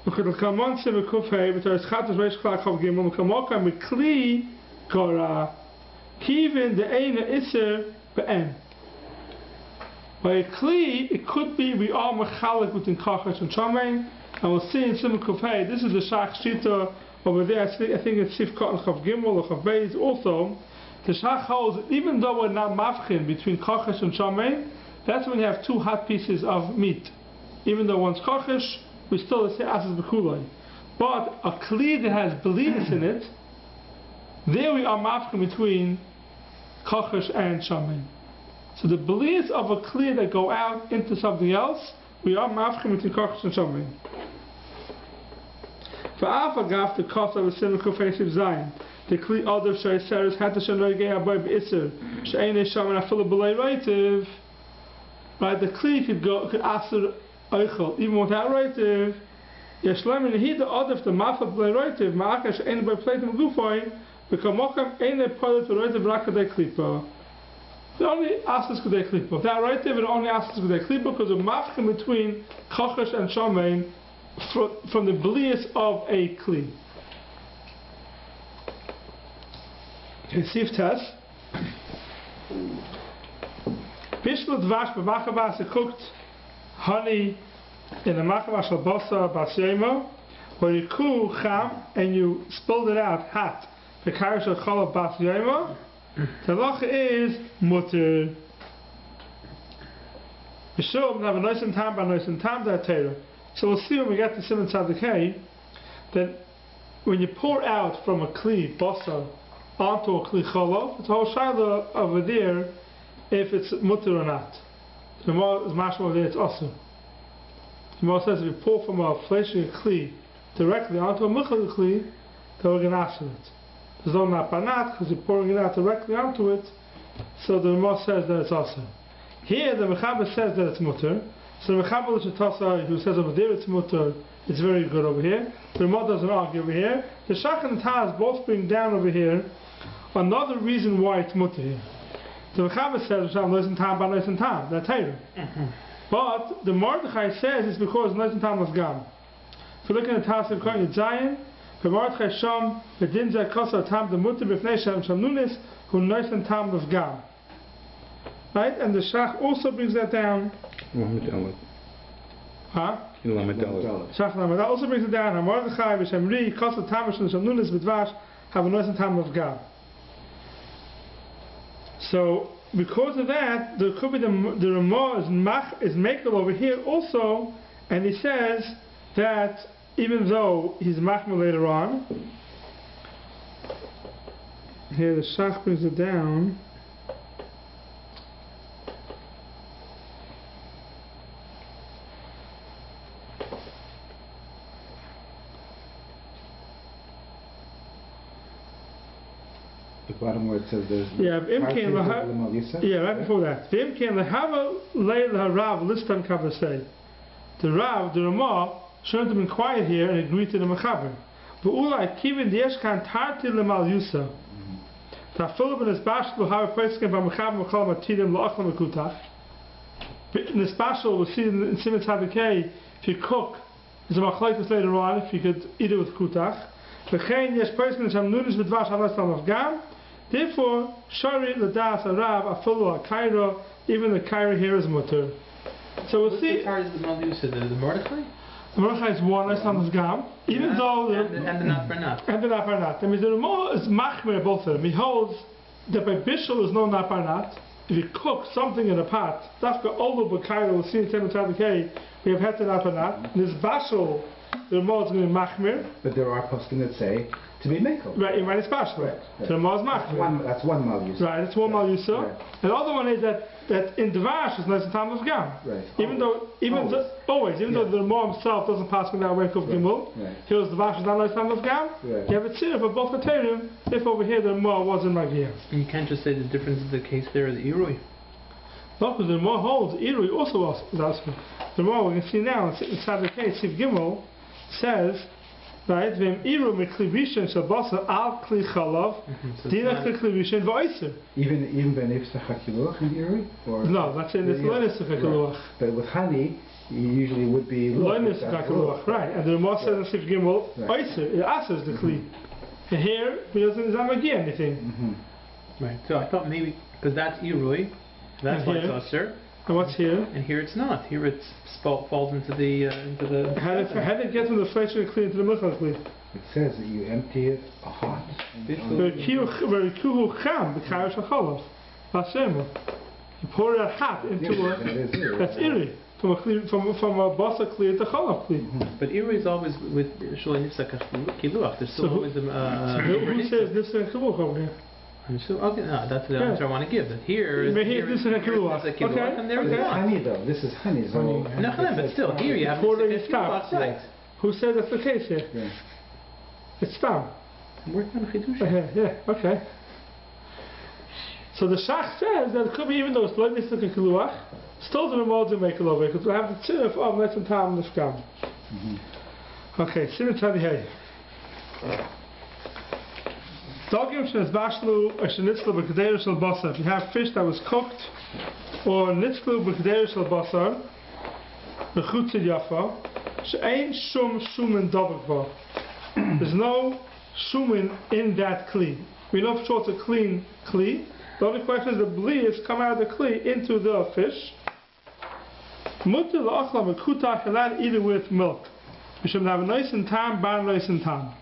Because the Kamon Simikufei, but there's Chatas Reish Klak Chav Gimel, Kamoka Mikli Gora Kivin the Eina Isser Be'en. By a Kli, it could be we are Mechalik within Kachas and Chamein. And we'll see in Simon Kufay, this is the Shach Shita over there. I think it's Sifkot and Chav Gimel or Chav Beis. Also, the Shach holds even though we're not mafchin between Kochesh and Shamein, that's when you have two hot pieces of meat. Even though one's Kochesh, we still say Asas Bekulai. But a Kli that has Belidus in it, there we are mafchin between Kochesh and Shamein. So the Belidus of a Kli that go out into something else, we are mafchin between Kochesh and Shamein. For Afagaf, the cost of a cynical face of Zion. The Kli other Shaisaris had to show no gay aboy Isser. Shaine Shaman Afilla Belay Raitiv. Right, the Kli could Asur Eichel, even without Raitiv. Yashlam and he the other the Mafa Belay Raitiv, Ma'akash Ain by Plate and Gufoi, become Mokam Ain a pilot to Raitiv Raka de Klipa. The only Asas could they Klipa. Without Raitiv, it only Asas could they Klipa because of Mafkim between Kochesh and Shaman. From the blias of a kli. Receive test. Bishlut vash b'machavas cooked honey in a machavas al basa basyema, where you cool cham and you spilled it out hot. The karish al chalab basyema. The halacha is mutter. B'shul have a nice and tam that Torah. So we'll see when we get to Simon Tzadikei that when you pour out from a kli basa onto a kli cholov, it's a whole shayla over there if it's mutter or not. The Gemara is mashma over there, it's also. The Gemara says if you pour from a fleshly kli directly onto a michel kli, then we're going to answer it. There's no napanat because you're pouring it out directly onto it, so the Gemara says that it's also. Here the Mechaber says that it's mutter. So the Mechaber L'Shetasa, who says over there it's mutter, it's very good over here. The Ramah doesn't argue over here. The Shach and the Taz both bring down over here another reason why it's mutter here. The Mechaber says, that's Torah. But the Mordechai says it's because Noisen Tam was gone. If you look at the Taz of Kohen Zion, the Mordechai Sham, the Din Zeh Kosa Tam, the Mutter B'fnei Shem Nunis, who Noisen Tam was gone. Right? And the Shach also brings that down. Huh? Shach Lamed. That also brings it down. Mordechai V'Shemri Kosa Tam Shem Nunis B'dvash have a Noisen Tam was gone. So, because of that, there could be the Ramah is Mekel over here also, and he says that even though he's Machmel later on, here the Shach brings it down. The bottom where it says there's right before that. The Rav, the Ramah, shouldn't have been quiet here and agreed to the Mechaber. But Ulai Kivin Yeshkan Tarti Lemal Yusa. Tafilib and his Bashal have a place again by Mechaber Mekal Matidim La'achlam Mekutach. In the Bashal, we'll see in Simon Tzadikei, if you cook, there's a machlaitis later on, if you could eat it with Kutach. V'chein Yesh Person Shem Nunis B'dvash Halas Tam of Gam. Therefore, Shari Ladas Harav Afilu HaKairo, even the Kairo here is mutter. So we'll see. The Mordechai? The Mordechai is one, that's not Gam. Even though. And the Not for Not. And the Not for Not. That means the Ramah is Machmer both of them. He holds that by Bishul is no Not for Not. If you cook something in a pot, that's the Olu B'Kairo, we'll see in Temet Tzadikei, we have had the Not for Not. This Bashul, the Ramah is going to be Machmer. But there are poskim that say to be Mekel. Right, in it's Bashul. Right. So the Ramah is Machmer. That's one Mal Yusa. Right, it's one Mal Yusa. Right. And the other one is that in Dvash is Noisen Tam of Gam. Right. Even though the Ramah himself doesn't pass me that way of Gimel, he was Dvash is not Noisen Tam of Gam. Right. You have a tzir for both the Terim, if over here the Ramah wasn't Magia. And you can't just say the difference is the case there of the Irui. No, because the Ramah holds Irui also was Asma. The Ramah we can see now inside the case, Siv Gimel says, right, V'im Iru Mekli Rishon Shabasa Al Kli Chalav Dina Kli Rishon V'Oiser. Even Ben Ifsa Chakiluach in the Uri? No, that's in this Loinis Chakiluach. But with honey, you usually would be Loinis Chakiluach, right. And the Ramah says in Siv Gimel, Oiser, it asers the Kli. And here, he doesn't Zamagia anything. Right, so I thought maybe, because that's Irui, that's why it's Osir. And what's here? And here it's not. Here it falls into the. How did it get from the flesh and clean to the Michel clean? It says that you empty it hot. You pour it hot into a. That's iri. From a basa clear to chalav clear. But iri is always with shalei nifsa kiluach. There's still always a. Who says nifsa kiluach over here? I'm sure. Okay, no, that's the answer I want to give. That here this is a kiluach. Okay. And there is honey though. This is honey. So no, but still, here you have the kiluach. Right. Who said that's the case here? Yeah. It's stam. Working on chidush. Yeah. Okay. So the Shach says that it could be even though it's like this like a kiluach, still the remote to make it over because we have the tzirif of netzim tam nifkam. Okay. Simon Tzadikei. Dogim shenes bashlu or shenitzlu b'kederu shel basar. If you have fish that was cooked, or nitzlu b'kederu shel basar, b'chutzid yafa, she'ein shum shumin dabak va. There's no shumin in that kli. We know for sure it's a clean kli. The only question is the blias come out of the kli into the fish. Mutter la'achla b'kutach allowed either with milk. We should have a nice and tam, ban nice and tam.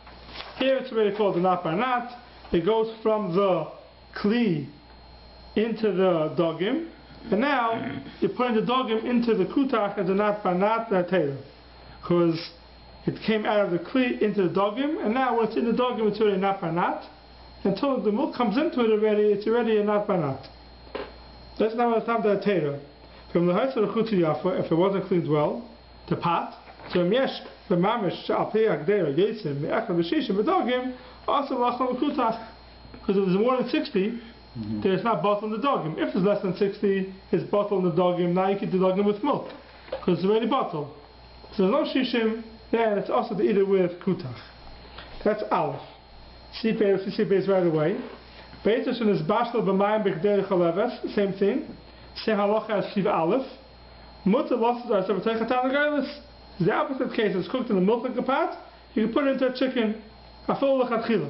Here it's already called the nat bar nat. It goes from the kli into the dogim, and now you're putting the dogim into the kutach as a nat bar nat tater, because it came out of the kli into the dogim, and now when it's in the dogim, it's already nat bar nat. Until the milk comes into it already, it's already a nat bar nat. That's not what the tater. From the house of the chutzid yafa, if it wasn't cleaned well, the pot. So yesh v'mamish sha'alpei agdera yesim me'echad v'shishim v'dogim also lachlam v'kutach. Because if there's more than 60, then it's not bottled in the dogim. If there's less than 60, it's bottled in the dogim. Now you can do dogim with milk. because it's already bottled. So there's no shishim, then it's also to eat it with kutach. That's aleph. See base right away. Beitashon is bashal b'mayim b'kderech haleves, same thing. Same halacha as siv aleph. Mutter lost it as a b'teichatan regardless. The opposite case is cooked in a milk like a pot. You can put it into a chicken. Afil lechatchila.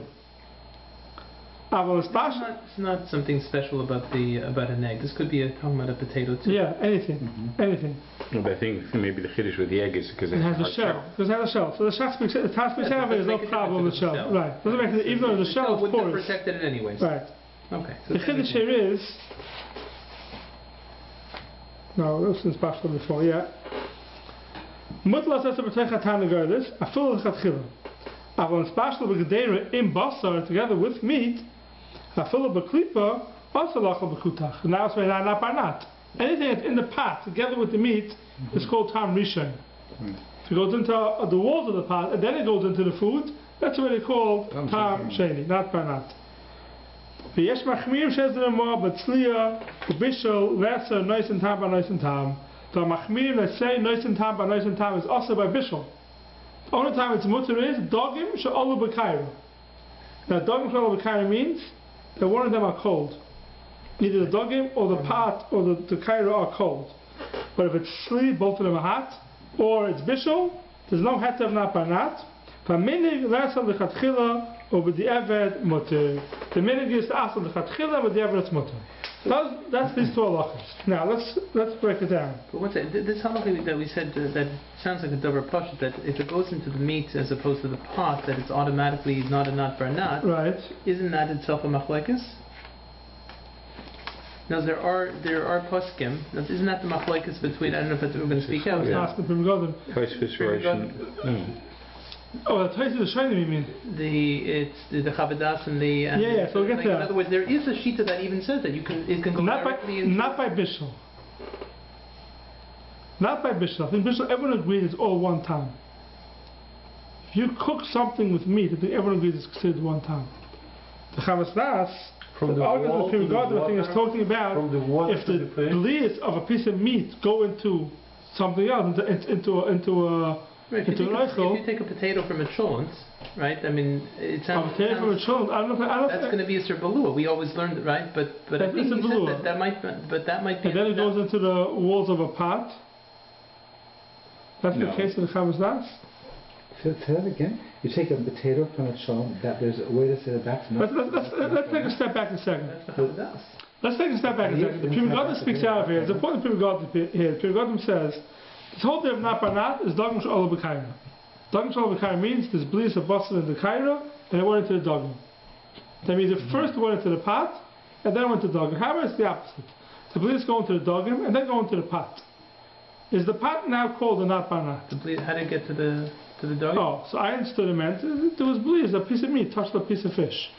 It's not something special about an egg. This could be talking about a potato too. Yeah, anything. Anything. No, but I think maybe the chiddush with the egg is because it has a shell. Because it has a shell. So the shell there's no problem with the shell. Right. Doesn't make it, even though the shell is porous. Wouldn't have protected it anyways. Right. Okay. So the chiddush here is. No, this is bashal before. Yeah. Mutlas as a b'teicha tanagardis. Afil lechatchila. Avon special b'gedera in basar together with meat. Afil b'klipa also lachal b'kutach. Now it's not by not. Anything that's in the pot together with the meat is called tam rishon. If it goes into the walls of the pot and then it goes into the food, that's already called tam sheni, not by not. V'yesh machmir says the Ramah, but tzliya ubishol lesser nois and tam by nois and tam. The machmir let's say nois and tam by nois and tam is also by bishol. The only time it's mutter is dogim she'olu b'kairo. Now dogim she'olu b'kairo means that one of them are cold. Either the dogim or the pot or the kairo are cold. But if it's sli, both of them are hot, or it's bishul, there's no het of not by not. Minig lesel lechatchila or with the eved mutter. The minig is to ask the lechatchila with the eved mutter. That's these two halachas. Now let's break it down. But what's that? This halacha that we said that sounds like a dover pashut, that if it goes into the meat as opposed to the pot, that it's automatically not a nut for a nut. Right. Isn't that itself a machlekes? Now there are poskim. Isn't that the machlekes between? I don't know if we're going to speak out. Yeah. Oh, the Tais is shiny, you mean? It's the Chavadas and the... yeah, so we'll get there. In other words, there is a shita that even says that it can go directly into... Not by Bishul. Not by Bishul. I think Bishul, everyone agrees it's all one time. If you cook something with meat, I think everyone agrees it's considered one time. The Chavadas, from the argument of the I think is talking about if the leaves of a piece of meat go into something else, into a... Right, if you take a potato from a cholent, right? I mean, it sounds. A potato from a cholent. I don't know. That's going to be a serbalua. We always learned it, right? But I think you said that might be. And then it goes into the walls of a pot. That's the case of the chavos. Say that again. You take a potato from a cholent. That there's a way to say that that's not. Let's take a step back a second. Let's take a step back a second. The Pri Megadim speaks out of here. It's important. The Pri Megadim here. The Pri Megadim says. This whole day of not by not is dogim she'olu b'kairo. Dogim she'olu b'kairo means there's bliss of bustle in the kairo and it went into the dogim. That means it first went into the pot and then went to the dogim. However, it's the opposite. The bliss go into the dogim and then go into the pot. Is the pot now called a not by not? How did it get to the dogim? Oh, so I understood it meant there was bliss, a piece of meat touched a piece of fish.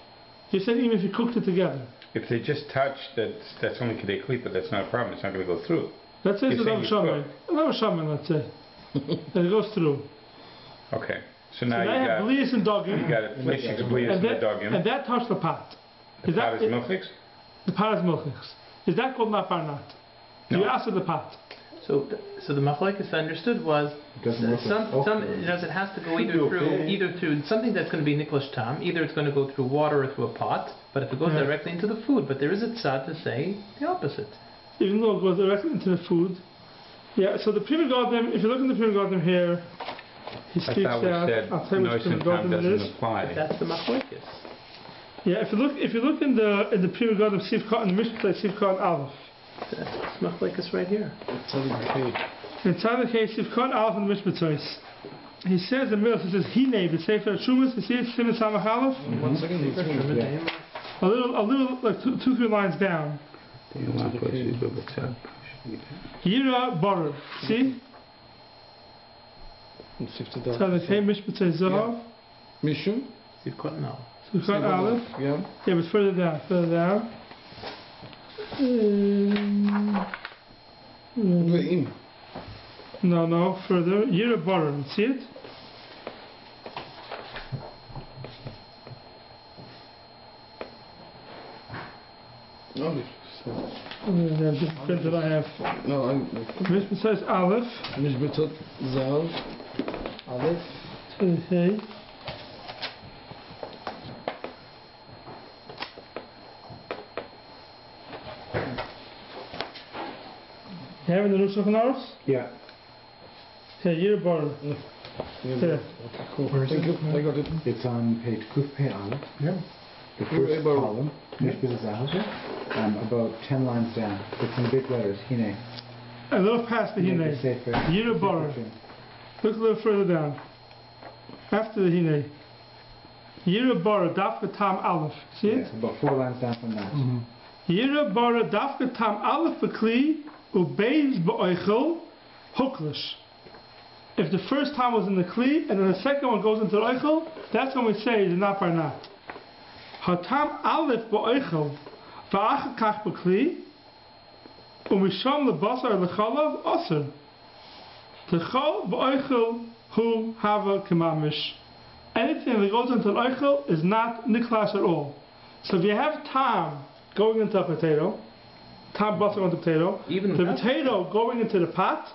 You said even if you cooked it together. If they just touch, that's only kedei klipa. That's not a problem. It's not going to go through. Let's say it's another shaman, let's say. And it goes through. Okay. So now you have blias and dogim. You got mixing blias and the dogim. And that touched the pot. The pot is milchix? The pot is milchix. Is that called not par not? No. You asked for the pot. So the machlekes I understood was it has to go either through something that's going to be niklash tam, either it's going to go through water or through a pot, but if it goes directly into the food, but there is a tzad to say the opposite. Even though it goes directly into the food. Yeah, so the Pri Megadim, if you look in the Pri Megadim here, he speaks out. I'll tell you which Pri Megadim it is. But that's the machlekes. Yeah, if you look in the Pri Megadim Sivka and the Mishnah Sivka and Aleph. That's machlekes right here. In Tzaddik Hey Sivka and Aleph and the Mishnah. He says in the middle, he says Hine the Sefer Shumas. You see it, Simon Samach Aleph. 1 second. A little like 2-3 lines down. Yira Baruch. See? Tzaddik Hey Mishpatzei Zohar. Mishum? Sivkot now. Sivkot Aleph. Yeah, but further down. No, further. Yira Baruch. See it? No, The print that I have. no, Mishpat says Aleph. Mishbetot Zal. Aleph. Okay. You have the Nusach Naros? Yeah. Okay, you're born. Yeah. Yeah. Cool. Thank you. I got it. It's on page Kuf Pei Aleph. Yeah. The first Baruch. column, Mishpat Zal. About 10 lines down. It's in big letters. Hine. A little past the Hine. You're born. Look a little further down. After the Hine. Yira Bara Dafka Tam Aleph. See it? Yes, about 4 lines down from that. Yira Bara Dafka Tam Aleph Bekli Ubeis Ba'oichel Huklish. If the first time was in the Kli and then the second one goes into the Oichel, that's when we say it's not Barnat. Hatam Aleph Ba'oichel Va'ach Kach Bekli Umisham Lebasar Lechalav Osir. Techol Ba'oichel Hu Hava Kemamish. Anything that goes into the oichel is not niklas at all. So if you have tam going into a potato, tam basar on the potato, Even the potato going into the pot,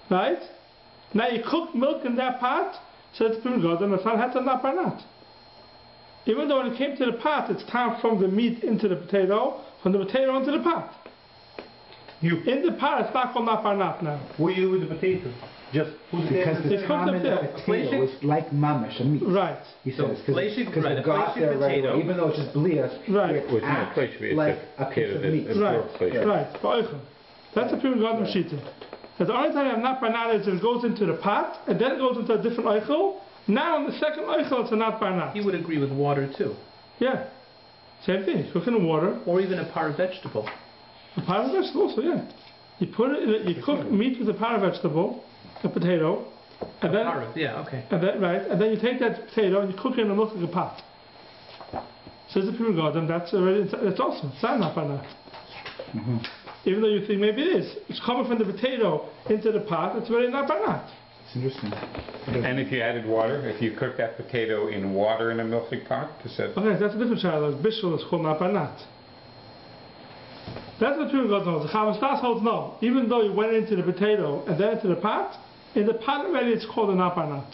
right? Now you cook milk in that pot, so it's been good, and the son had to not barnat. Even though when it came to the pot, it's tam from the meat into the potato, from the potato into the pot. In the pot, it's not called not barnat now. What do you do with the potato? Just put it Because in the It's tam cooked in up the there. potato is like mamish, a meat. Right. He So, says, fleshy- because right, it a got fleshy there right potato. away. Even though it's just blias, Right. it Well, it's not acts flesh, it's like a a piece of potato meat. that- Right, flesh. right, ba'oichel. That's a pure God Meshita. That the only time you have not barnat is if it goes into the pot, and then it goes into a different oichel. Now in the second oichel, it's a not barnat. He would agree with water too, Yeah. Same thing. Cook in the water. or even a par vegetable. A pot of vegetable also, yeah. You put it in it, you cook meat with a pot of vegetable, a potato, and then, Par, yeah, okay. right, and then you take that potato and you cook it in a milk like a pot. So it's a pure God, and that's already, it's also, it's not barnat. Even though you think maybe it is. It's coming from the potato into the pot, it's already not barnat. It's interesting. And if you added water, if you cook that potato in water in a milking pot, does that... Okay, that's a different child. Bishul is called not barnat. That's what pure God knows. The Chavastas holds no. Even though you went into the potato and then into the pot, in the pot already it's called a not barnat.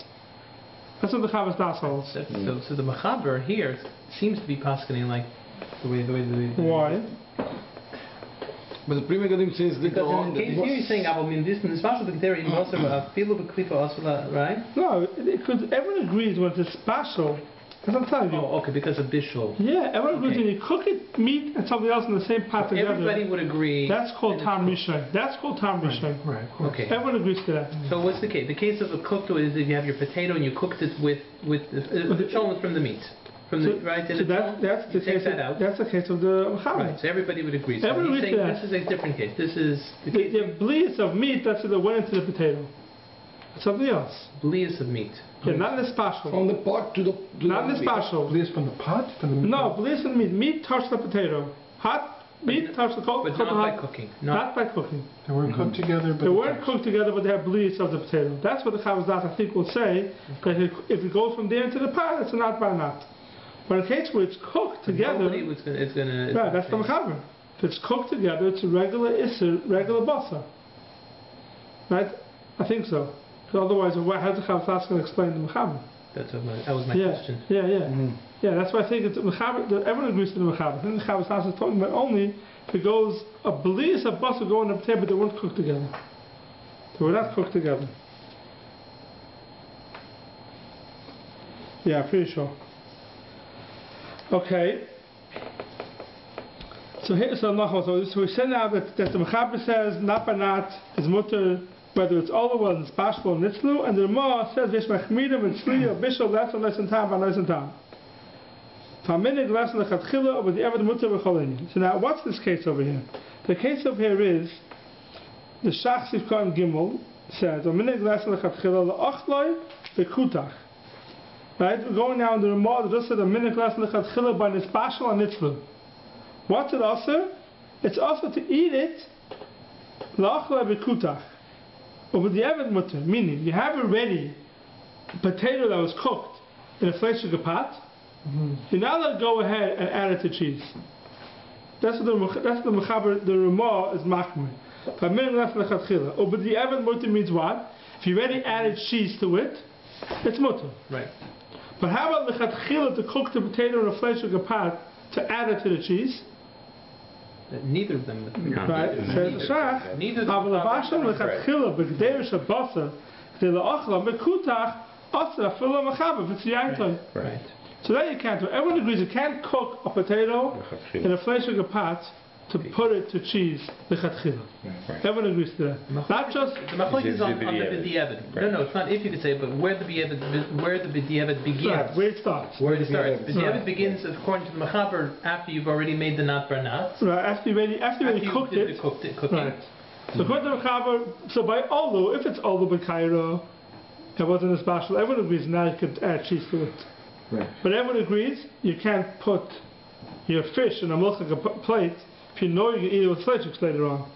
That's what the Chavastas holds. So the Mechaber here seems to be paskening like the way. Why? But the Pri Megadim says that Because in case here you're saying, I mean, this in the special bacteria in Basar, Filo Beklipa Asula, right? No, because everyone agrees when it's special. That's what I'm telling you. Oh, okay, because of Bishul. Yeah, everyone agrees Okay. when you cook it, meat and something else in the same pot together. Everybody would agree. That's called tam rishon. That's called tam rishon. Right, of course. Okay. Everyone agrees to that. So what's the case? The case of a cooked is if you have your potato and you cooked it with the cholent from the meat. From the, right? So that's the you take case. that out. That's the case of the mechaber. Right, so everybody would agree. So Everyone he's agrees saying to that. this is a different case. This is the case The bleeds of meat that's that went into the potato. It's something else. of blias of meat. Yeah, not in the special. from the pot to the... Not in the special. Please from the pot? From the No, bleeds of meat. Meat touched the potato. Hot meat touched the cold. But not by cooking. Not by cooking. They weren't cooked together, but They weren't cooked together, but they have bleeds of the potato. That's what the Chavazdat, I think, will say. That if it goes from there into the pot, it's not by not. But in a case where it's cooked together, Nobody was gonna, it's gonna. right, that's the mechaber. If it's cooked together, it's a regular isser, regular basa. Right? I think so. Because otherwise, how's the Chavazdat going to explain the mechaber? That was my Yeah, question. yeah. Yeah, that's why I think it's mechaber. Everyone agrees to the mechaber. I think the Chavazdat is talking about only if it goes a bliss of basa going in the potato, but they weren't cooked together. They were not cooked together. Yeah, pretty sure. Okay. So here, so we said now that the Mechaber says not banat is mutter, whether it's all or it's bashful and nitzlu, and the Ramah says vish machmidim and tzli or bishul less than time by less than time. Taminig less than the chatchila over the ever the mutter v'cholini. So now what's this case over here? The case over here is the Shach Sivkon Gimel says Taminig less than the chatchila la'achloi v'kutach. Right, we're going now in the Ramah that just said a minute less than the chatchila by nitzbashal and nitzlu. What's it also? It's also to eat it la'achloi v'kutach. Over the Evid Mutter, meaning you have already a potato that was cooked in a fleshige pot, you're not allowed to go ahead and add it to cheese. That's the mechaber. The Ramah is machmir. But the Evan mutter means what? If you already added cheese to it, it's mutter. Right. But how about lechatchila, to cook the potato in a fleishig pot to add it to the cheese? Neither of them. Right. Says the Shach. Neither of But them. lebashal lechatchila b'gdeish habasa k'dei la'achla mekutach asa afilo mechaber v'tziyaytoi. Right. So that you can't do. Everyone agrees you can't cook a potato in a fleishig pot to put it to cheese, lechatchila. Everyone agrees to that. Not just The machlokes is on the b'diavad. No, it's not if you could say, but where the b'diavad begins. right, where it starts. Where it starts. Right. B'diavad begins according to the mechaber after you've already made the nat bar nat. Right, after you already cooked did it. the cooking. Right. So according to the mechaber, so by olu, if it's olu b'kairo, it wasn't a special. Everyone agrees now you could add cheese to it. Right. But everyone agrees you can't put your fish in a milchig plate if you know you can eat it with fleischiks later on.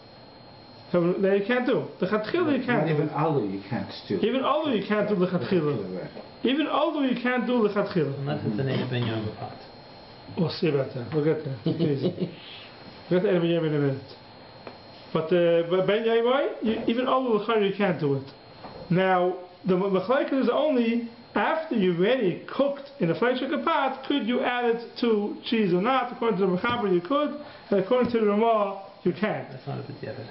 That you can't do. The chatchila you can't Not do. even alu you can't do. Even alu you can't do the chatchila. Right. Even alu you can't do the chatchila. Unless it's an ben pot. We'll see about that. We'll get there. It's easy. We'll get to Ben Yom in a minute. But Ben Yom, even alu l'chayr you can't do it. Now the machlekes is only after you've already cooked in a fleishig pot, could you add it to cheese or not? According to the mechaber you could, and according to the Ramah you can't. That's not a b'diavad.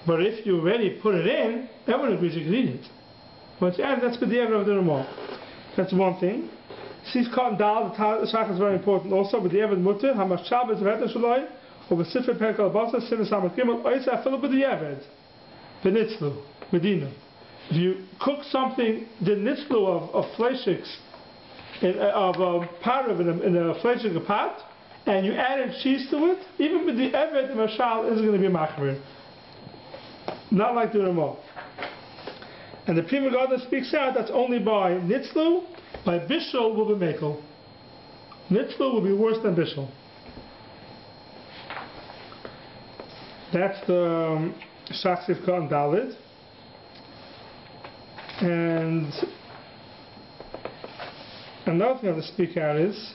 But if you already put it in, everyone agrees you can eat it. Once you add it, that's b'diavad of the Ramah. That's one thing. Sis cotton dal, the shach is very important also. B'diavad mutter, hamash shabbos v'eter shaloi, or b'sifre perek al-basa, sinas hamak gimel, oisa afilu b'diavad. B'nitzlu, medina. If you cook something, the nitzlu of fleischiks, of parav in a fleishig pot, and you added cheese to it, even with the evet, the mashal isn't going to be machmir. Not like the Ramah. And the Prima Gada speaks out that's only by nitzlu, by bishul will be mekel. Nitzlu will be worse than bishul. That's the Shach Sivka and David. And another thing I have to speak out is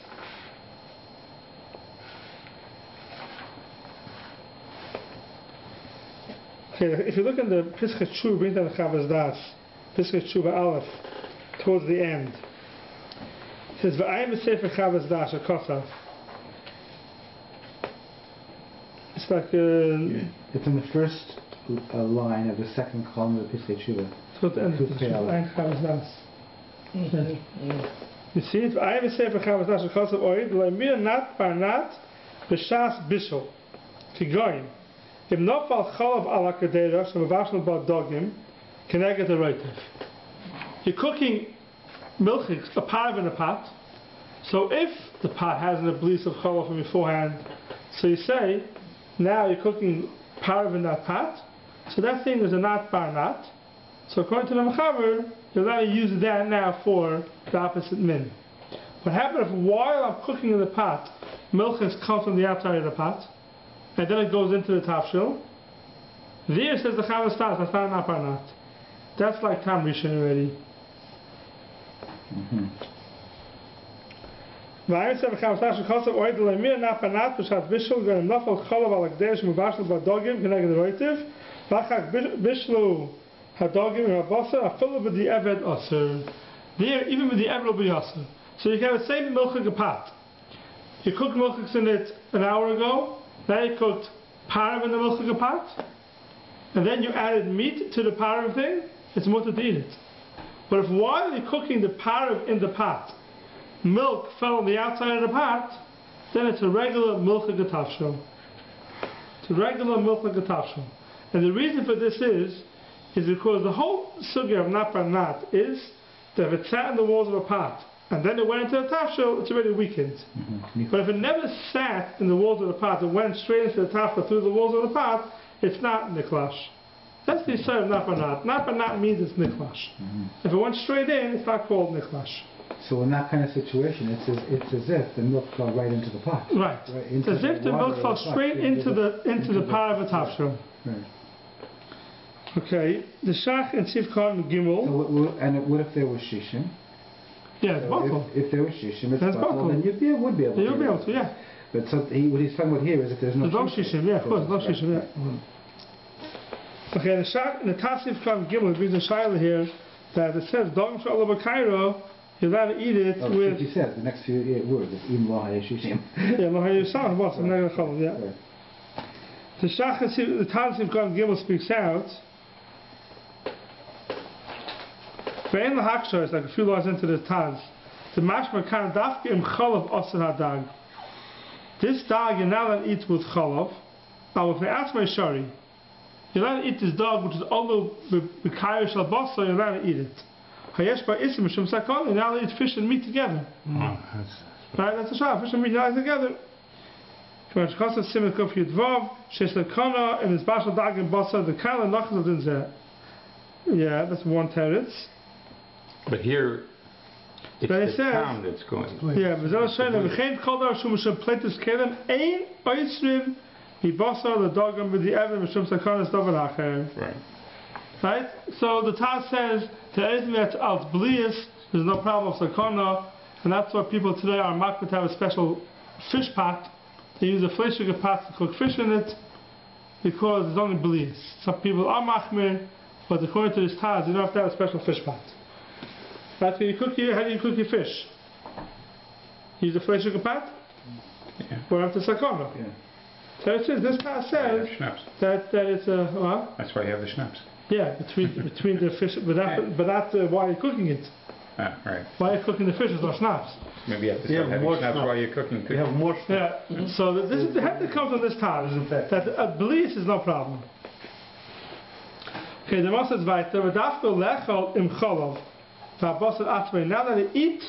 if you look in the Pischei Tshuva, brings down the Chavaz Das, Pischei Tshuva Aleph, towards the end, it says, "V'ayim b'sefer Chavaz Das HaKosav." It's like It's in the first line of the second column of the Pischei Tshuva. towards the end of the Tshuva, Chavaz Das. You see, if I ever say for Chavaz Das HaKosav Oid, L'Amir Nat Bar Nat B'Shas Bishul Kigoyim. If nofal chalav ala kadera shemavashal ba dogim keneged the roitiv. You're cooking milchiks, a parav in a pot. So if the pot has an ablis of chalav from beforehand, so you say now you're cooking parav in that pot. So that thing is a nat bar nat. So according to the mechaber, you're allowed to use that now for the opposite min. What happens if while I'm cooking in the pot, milchiks come from the outside of the pot? And then it goes into the tafshil. There says the Chavaz Das, that's not an aparnat. That's like Tam Rishon already. V'ayim said the Chavaz Das shekosov oid l'emir napanat b'shat bishul g'anim nafal cholav al akdesh mubashal b'dogim k'neged roitiv v'achak bishlu hadogim v'abasa afilu b'di eved aser. There, even with the eved will be aser. So you can have the same milchik pot. You cooked milchiks in it an hour ago. Now you cooked parav in the milchik pot, and then you added meat to the parav thing, it's mutter to eat it. But if while you're cooking the parav in the pot, milk fell on the outside of the pot, then it's a regular milchik tafshil. It's a regular milchik tafshil. And the reason for this is because the whole sugya of nat bar nat is that if it sat in the walls of a pot, and then it went into the tafshil, it's already weakened. But if it never sat in the walls of the pot, it went straight into the tafshil through the walls of the pot, it's not niklash. That's the side of nat bar nat. Nat bar nat means it's niklash. If it went straight in, it's not called niklash. So in that kind of situation, it's as if the milk fell right into the pot. Right. It's as if the milk fell straight into the part of the tafshil. Right. Okay. The shach and sivkot and gimel. So what if there was shishim? Yeah, it's So bottle. if there was shishim, it's That's bottle, bottle. then would be able to. You'll be able to, yeah. But so what he's talking about here is that there's no shishim, yeah, of course, no shishim, yeah. Okay, the Tasif Khan Gimel brings a shaila here that it says, Dogm Sha'ala B'Kairo, you're allowed to eat it with... He says, the next few words, is Im Lo HaYeshishim. Yeah, Lo HaYeshishim, what's the negative column, yeah. The Tasif Khan Gimel speaks out, Ve'en L'Hakshar, it's like a few lines into the Taz, the Mashma Kan Dafke Im Chalav Osir HaDag. This dog you're not allowed to eat with chalav, but with me'atzmei shari. You're allowed to eat this dog, which is all the b'kayer shal basa, you're allowed to eat it. Hayesh ba'isim mishum sakon, you're not allowed to eat fish and meat together. Right, that's a shah, fish and meat you're allowed together. K'mar sh'chasa Semicha fi yidvav, shesh l'kona, and it's bashal dag and basa, the kala nachas of dinzeh. Yeah, that's one teretz. But here, it's but the town that's going. Yeah, but that's saying that v'chein kol dar shum mishum pleitis kelem ein oisrim mibasar l'dagam b'di evim mishum sakanas davar acher. Right. So the Taz says that anything that's out blius, there's no problem of sakana, and that's why people today are makbet to have a special fish pot. They use a fleishiger pot to cook fish in it because it's only blius. Some people are machmir, but according to this Taz, you don't have to have a special fish pot. That's how you cook your fish. Use a flesh sugar pot? Yeah. Or after sakana. Yeah. So it says, this Taz says that it's a, what? That's why you have the schnapps. Yeah, between the fish, but that's why you're cooking it. Ah, right. Why you're cooking the fish is not schnapps. Maybe you have to start having schnapps while you're cooking too. You have more schnapps. Yeah, so this is the head that comes on this Taz, that bliss is no problem. Okay, the Moshe says, weiter, v'dafko lechol im cholav. Now that they eat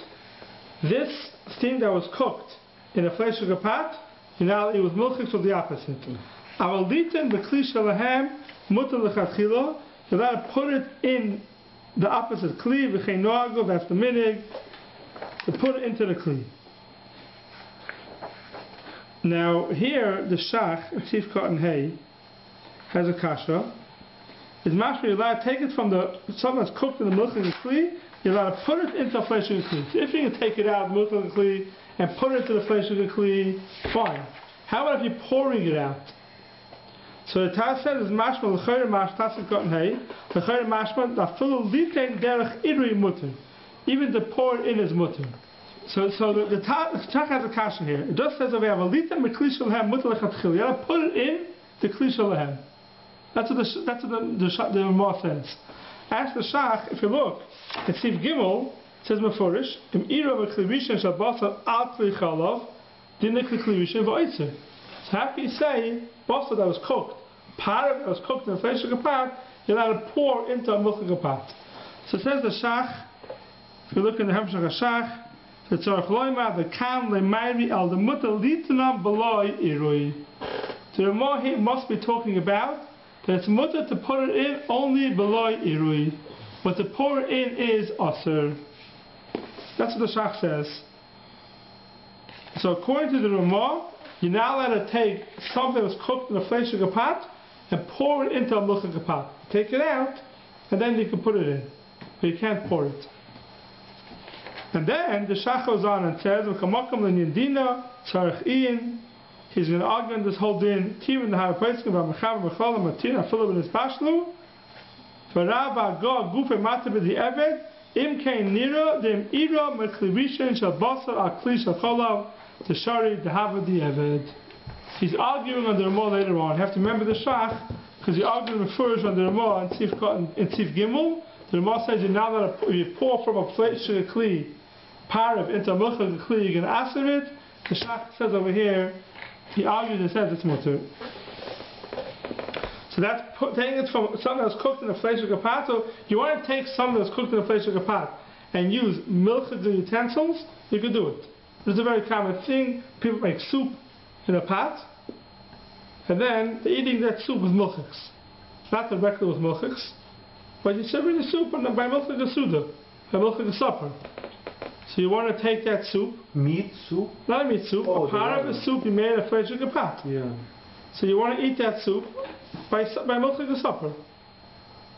this steam that was cooked in a flesh sugar pot, you now eat with milchiks of the opposite. Aval litin b'kli shalahem mutar l'chadchilo. You allowed to put it in the opposite kli v'chein noago. That's the minig to put it into the kli. Now here the shach Tzif Cotton Hay has a kasha. Is mashma you're allowed to take it from something that's cooked in the milk of the kli. You're allowed to put it into a flesh sugar kli. So if you can take it out, milk of the kli, and put it into the flesh sugar kli, fine. How about if you're pouring it out? So the Taz says, mashma l'chayr mash tasik cotton hay, l'chayr mashma dafilu litain derech idri mutter. Even to pour it in is mutter. So the Taz has a kasha here. It just says that we have a litain m'kli shalahem mutter l'chatchil. You have to put it in the kli shalahem. That's what the Ramah says. Ask the Shach, if you look, at Sif Gimel, it says Meforish, Im ira v'klivishen shabasar al kli chalav, dinne klivishen v'oitzer. So how can you say, basar that was cooked, part that was cooked in a flesh sugar pot, you're allowed to pour into a milk sugar pot. So it says the Shach, if you look in the Hemshach HaShach, the Tzorach Loima, the Kam le'mayri al the mutter litanam beloi irui. So the Ramah he must be talking about that it's mutter to put it in only below irui, but to pour it in is asur. That's what the Shach says. So according to the Ramah, you're not allowed to take something that's cooked in a flesh sugar pot and pour it into a milk sugar pot. Take it out, and then you can put it in, but you can't pour it. And then the Shach goes on and says, he's going to argue in this whole din. Even the higher place about Mechaber Mechal and Matina Philip in his Bashlu. For Rabbi God Gufe Matab the Eved Im Kain Nira Dim Ira Meklivishin Shabasar Akli Shacholav the Shari the Havad the Eved. He's arguing on the Ramah later on. You have to remember the Shach because he argued first on the Ramah in Sif Gimel. The Ramah says you're now allowed to pour from a plate sugar kli parav into a milk of the kli, you can answer it. The Shach says over here. He argues and says it's mutter. So that's taking it from something that's cooked in a flesh sugar pot. So you want to take something that's cooked in a flesh sugar pot and use milk as the utensils, you can do it. It's a very common thing. People make soup in a pot, and then they're eating that soup with milchiks. Not directly with milchiks, but you serve the soup and by milchik suda, by milchik supper. So you want to take that soup. Meat soup? Not meat soup. A part of the soup you made in a flesh sugar pot. Yeah. So you want to eat that soup by milchik supper.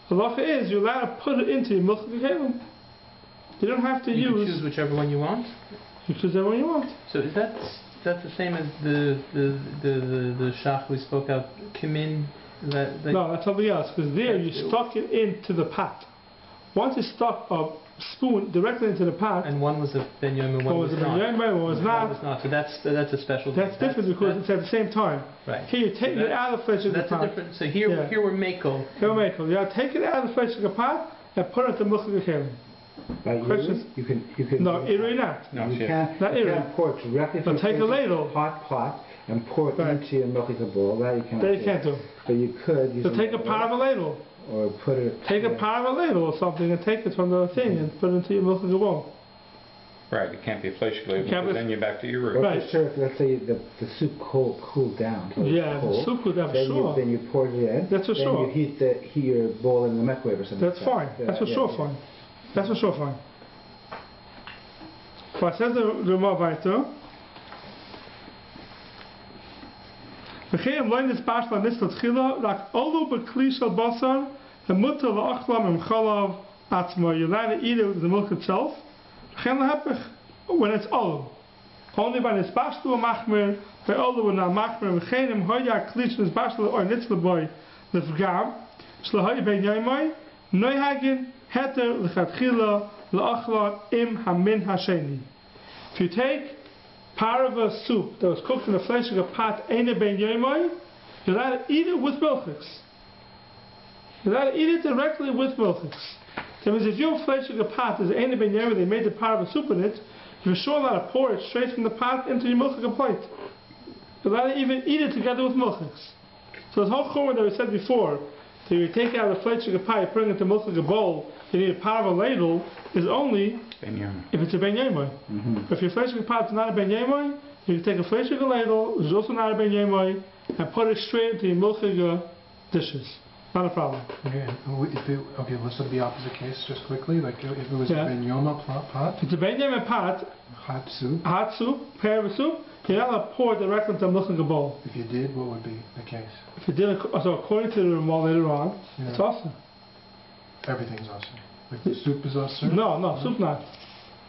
The halacha is you're allowed to put it into your milchik kelim. You don't have to use. You can choose whichever one you want. You choose whichever one you want. So is that that's the same as the shach we spoke of, kimin. No, that's something else, because there you stuck it into the pot. Once you stuck a spoon directly into the pot, and one was a ben yom, one was not. One was not. One was not. So that's a special. That's different because it's at the same time. Right. Here you take it out of the flesh of the pot. That's a different. So here we're makel. Here we're makel. You take it out of the flesh of the pot and put it in the milk of the kelim. Questions? You can. No, irui not. No, You can't pour it directly from take a ladle. pot and pour it into your milchika bowl. That you cannot. That you can't do. But you could. So take a part of a ladle. Or put it. Take a part of a ladle or something and take it from the thing and put it into your milchika bowl. Right, it can't be a flesh ladle, because then you're back to your root. Right. For sure, if, let's say the soup cooled down. The soup cooled down, for sure. Then you pour it in. That's for sure. Then you heat your bowl in the microwave or something. That's fine. That's for sure fine. That's for sure fine. But says the Rama weiter. V'cheim loin nispash la nisla tchila rak olu b'kli shel basar hemuter la'achlam im chalav atzma. You're allowed to eat it with the milk itself. V'cheim lahepech when it's olu. Only by nispash lu machmer ve'olu when not machmer v'cheim im hoya kli shel nispash lu or nitzla boy lefgam shlehoy ben yaimai noi hagin heter l'chatchila la'achla im hamin hasheni. If you take part of a soup that was cooked in the flesh of a pot, eine ben yomai, you're allowed to eat it with milchix. You're allowed to eat it directly with milchix. That means if your flesh of a pot is eine ben yomai, they made the part of a soup in it, you're sure allowed to pour it straight from the pot into your milchix plate. You're allowed to even eat it together with milchix. So this whole chumrah that we said before, that you take out the flesh of a pot, you put it into a milchix bowl, you need a part of a ladle, is only if it's a ben yomai. If your flesh of a pot is not a ben yomai, you can take a flesh of a ladle, which is also not a ben yomai, and put it straight into your milchig dishes. Not a problem. Okay, let's look at the opposite case just quickly. Like if it was a ben yoma pot. If it's a ben yomai pot, hot soup, pair of soup, you're not allowed to pour it directly into a milchig bowl. If you did, what would be the case? If you did, so according to the Ramah later on, it's awesome. Everything's awesome. Like the soup is awesome? No, soup not.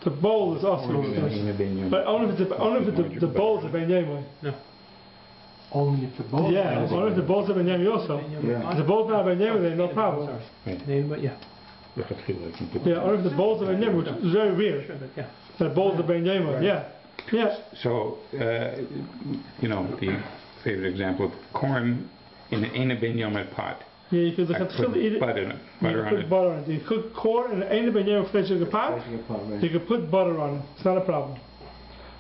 The bowl is awesome. But only if the bowl is a ben yomai. No. Only if the bowl is only if the bowl's a ben yomai also. If the bowl's not a ben yomai, then no problem. But only if the bowl's a ben yomai, which is very weird. The bowl's a ben yomai, So, the favorite example of corn in a ben yomai pot. Yeah, you could eat it. Butter on it. Butter on it. You cook corn in any ben yomai flesh of a pot. You could put butter on it. It's not a problem.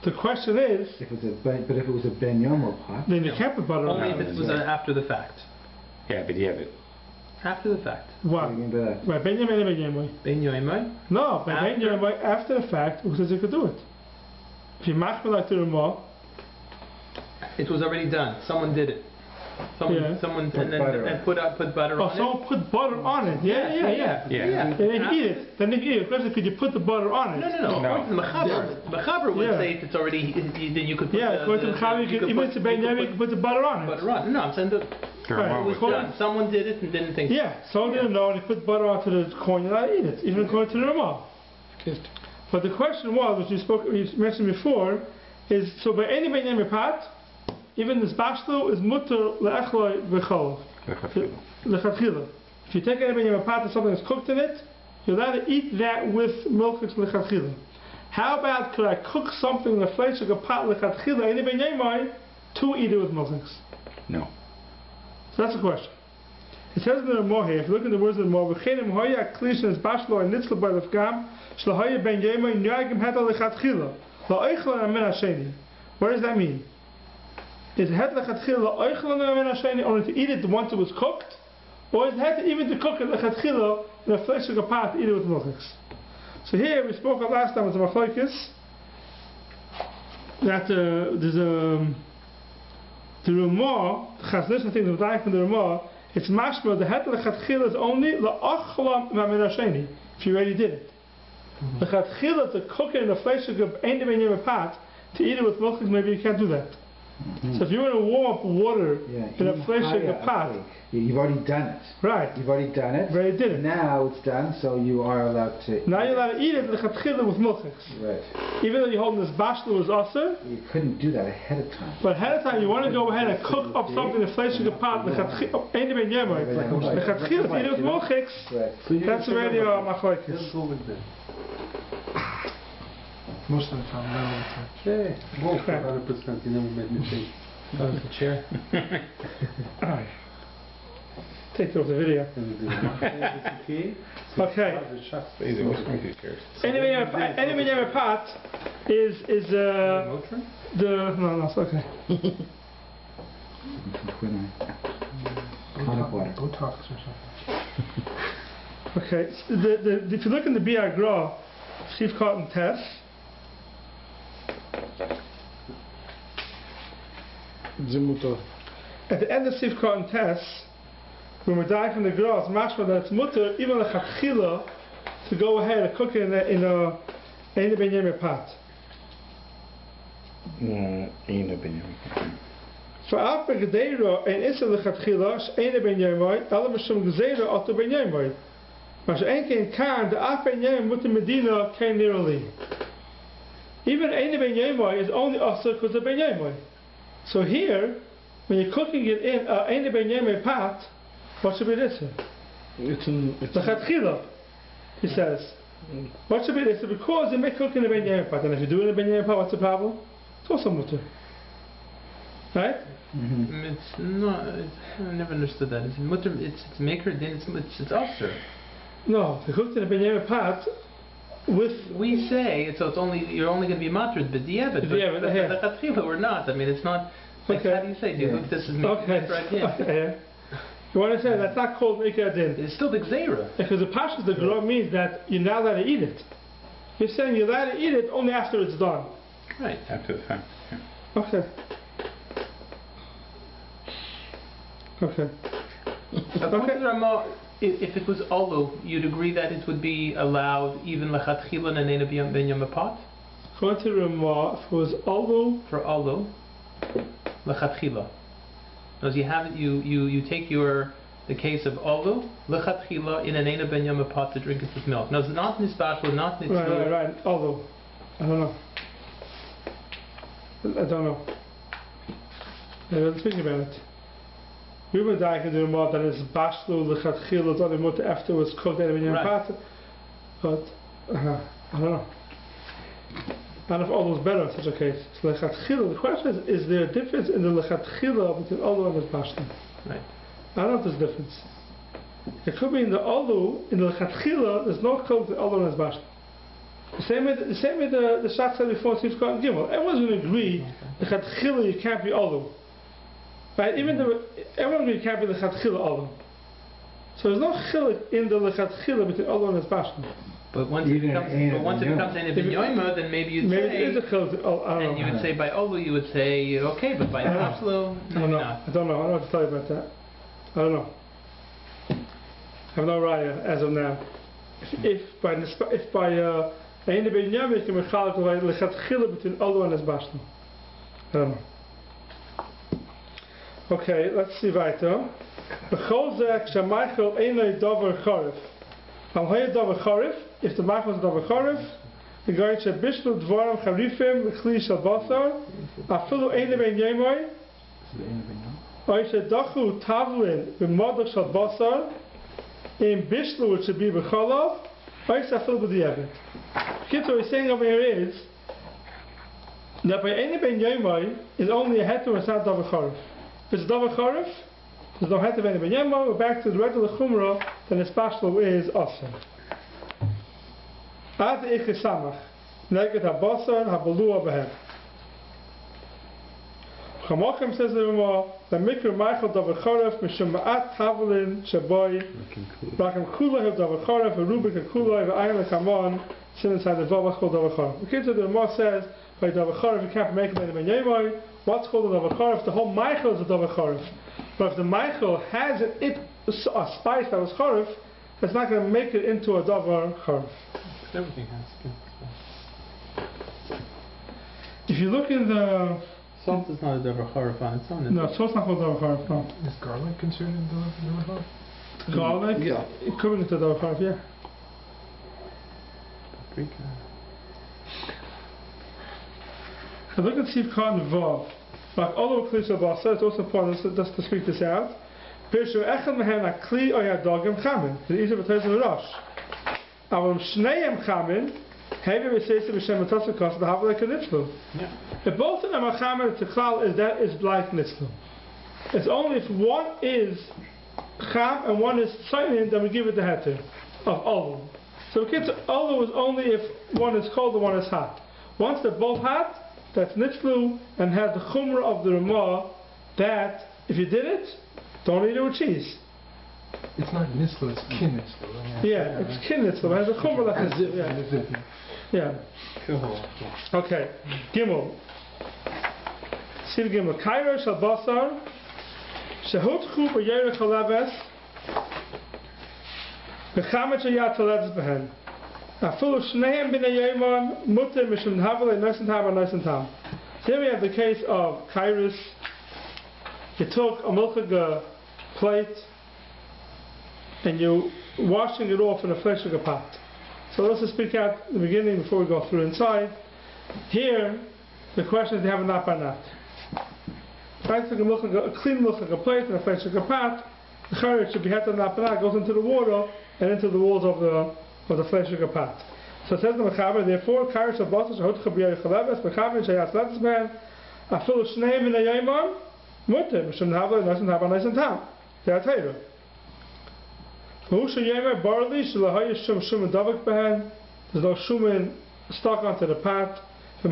The question is, if it was a ben yoma pot, then you can't put butter on it. Only if it was after the fact. Yeah, but after the fact. What? Right, ben yomai and ben yomai. Ben yomai? No, ben yomai after the fact, who says you could do it? If you machmer like the Ramah, it was already done. Someone did it. Someone put butter on it. Someone put butter on it. Yeah. And then you eat it. Then you eat it. Question, could you put the butter on it? No. The Mechaber would say if it's already, then you could put according to the Mechaber, even if it's a ben yomai, you can put the butter on it. No, I'm saying that it was done. Someone did it and didn't think. Yeah, someone didn't know and he put butter onto the corn, you're not eat it, even according to the Ramah. But the question was, which you mentioned before, is so by any ben yomai pot, even this bashlu is mutter le'echloi v'chol. Lechatchila. If you take any ben yomai pot and something that's cooked in it, you're allowed to eat that with milk lechatchila. How about could I cook something in the flesh of a pot lechatchila, any ben yomai, to eat it with milk? No. So that's the question. It says in the Ramah here, if you look at the words of the Ramah, v'chenim hoya klishin is bashlu and nitzla by lefgam, shlehoya ben yomai nyagim heta lechatchila, la'oichlon amin hasheni. What does that mean? Is het lechatchila la'oichlon amin hasheni only to eat it once it was cooked? Or is it even to cook it lechatchila in a flesh of a pot to eat it with milchix? So here we spoke of last time with the machlokes that there's the Ramah, the Chazzarah thing that was from the Ramah, it's mashma, the het lechatchila is only la'oichlon amin hasheni, if you already did it. Lechatchila to cook it in a flesh of a pot to eat it with milchix, maybe you can't do that. So if you want to warm up water in a fleshing pot, you've already done it. Right. You've already done it. Already did it. Now it's done, so you are allowed to. Now you're allowed to eat it lechatchila with milchiks. Right. Even though you're holding this bashlu is also. You couldn't do that ahead of time. But ahead of time, you want to go ahead and cook up something in a fleshing pot lechatchila. Any ben yemoy. Lechatchila, if you do it with milchiks, that's already a machlokes. Most of the time, not all the time. Yeah, most 100%. You never made a mistake. Go to the chair. Alright. Take it off the video. Okay. Any ben pot is the no it's okay. Botox or something. Okay. If you look in the Biur Gra, Chief Cotton Test. At the end of Sif Cotton Test, when we're dying from the grass, mashma that it's mutter, even a chatchila, to go ahead and cook it in a ben yemer pot. For after gedeira and issa lechatchila, eine ben yemer, alle mishum gezeira atu ben yemer. Maar zo één keer in Kaan, de af ben yemer moet de Medina kein nearly. Even eine ben yemer is only also because of ben yemer. So here, when you're cooking it in eine ben yemer pot, what should be this? It's lechatchila, he says. What should be this? Because you make cooking in a ben yemer pot, and if you do it in a ben yemer pot, what's the problem? It's also mutter. Right? It's not. I never understood that. It's mutter. It's maker. Then it's usher. No, if you cooked in a ben yemer pot with. We say so. It's only you're only going to be matrid, but the chatchila we're not. I mean, it's not. Like, Okay. how do you say? Do you think this is making Okay. right here? Okay. You want to say that's not called Ikar Din? It's still the gzeira. Because the Pashas, the Gra means that you're not allowed to eat it. You're saying you're allowed to eat it only after it's done. Right. After the fact. Yeah. Okay. Okay. According to Rama, if it was olu, you'd agree that it would be allowed even lechatchila and nena ben yom pot? According to Rama, if it was Alu, For olu, lechatchila. Because you have it, you take the case of olu lechatchila in a nena ben yom pot to drink it with milk. Now it's not nisbashla, not nitzvah. right. Alu. I don't know. I don't know. Let's think about it. We were dying to more that is bashlu lechatchila, only mutter after it was cooked in a pot. But I don't know. And if Alu is better in such a case. So lechatchila, the question is there a difference in the lechatchila between Alu and the bashlu? Right. I don't know if there's a difference. It could be in the Alu, in the lechatchila, there's no code to Alu and his bashlu. The same way the Shach said before, Sif Cotton Gimel. Everyone's going to agree lechatchila you can't be Alu. Right? Everyone agrees you can't be lechatchila Alu. So there's no chilik in the lechatchila between Alu and his bashlu. But once it becomes Ena Ben Yoima, then maybe you'd say. It is a chilik. And you would say by olu, you would say okay, but by Haflo, maybe not. I don't know. I don't know what to tell you about that. I don't know. I have no raya as of now. If by Ena Ben Yoima you can mechalik lechatchila between Alu and his bashlu. I don't know. Okay, let's see weiter. B'chol zeh k'shamichel einay davar charif. Am hoye davar charif, if the machel is davar charif, the guy she bishlu dvarim charifim l'chli shel basar, afilu einay ben yemoy, oy she dachu tavlin b'modach shel basar, in bishlu it should be b'cholav, oy she afilu b'di'evet. What he's saying over here is that by einay ben yemoy is only a heter, it's not davar charif. If it's davar charif, there's no heter of any ben yemoy. We're back to the regular chumrah. Then the spashlo is asher. Ad ich samach neged habasar habalua behem. Chamochem says the Rama the mikra Michel davar charif mishum ma'at tavelin shaboy rakim kula have davar charif v'rubik kula v'ayin lekamon sin inside the vavach called davar charif. The kids of the Rama says by davar charif you can't make ben yemoy. What's called a davar charif? The whole Michel is a davar charif. But if the Michel has a spice that was charif, it's not going to make it into a davar charif. Everything has spice. If you look in the Salt is not a davar charav on its own. No, salt's not called davar charav, no. Is garlic considered a davar charav? Garlic? Yeah. It could be into davar charav, yeah. Paprika. And look at Steve Khan Vav. Like all of the Kli Shabasa, it's also important just to speak this out. Pirshu Echad Mehen Akli Oyadogim Chamin. The Ezer B'Toyz Rosh. Avam Shneim Chamin. Heavy V'Seisa B'Shem V'Tosakos the Havla Kanitzlu. If both of them are Chamin, the Klal is like Nitzlu. It's only if one is Cham and one is Tzayin, then we give it the heter of Olu. So the kids, Olu is only if one is cold and one is hot. Once they're both hot, that's Nitzlu and has the Chumrah of the Ramah that if you did it, don't eat it with cheese. It's not nitzlu, it's kin nitzlu. Yeah, it's kin nitzlu. It has a Chumrah like nitzlu. Yeah. Okay. Gimel. See the Gimel. Kairo shal basar shehutchu b'yerech haleves b'chamet sheyat haleves behen. Afilu shneim b'nei yomon muter mishum havel noisen tam or noisen tam. So here we have the case of Kairos. You took a milchig plate and you washing it off in a flesh sugar pot. So let's just speak out in the beginning before we go through inside. Here, the question is, do you have a nap or not? If I took a clean milchig plate and a flesh sugar pot, the chayrich should be had to nap or not, goes into the water and into the walls of the flesh sugar pot. So it says the Mechaber, therefore, Kairos of Basar Shehutcha B'Yerech Haleves, Mechaber Sheyat Leves Ben, Afilu Shneim B'nei Yomon, Muter, Mishum Havla, Noisen Haba, Noisen Tam. They are Torah. There's no shumin stuck onto the pot. You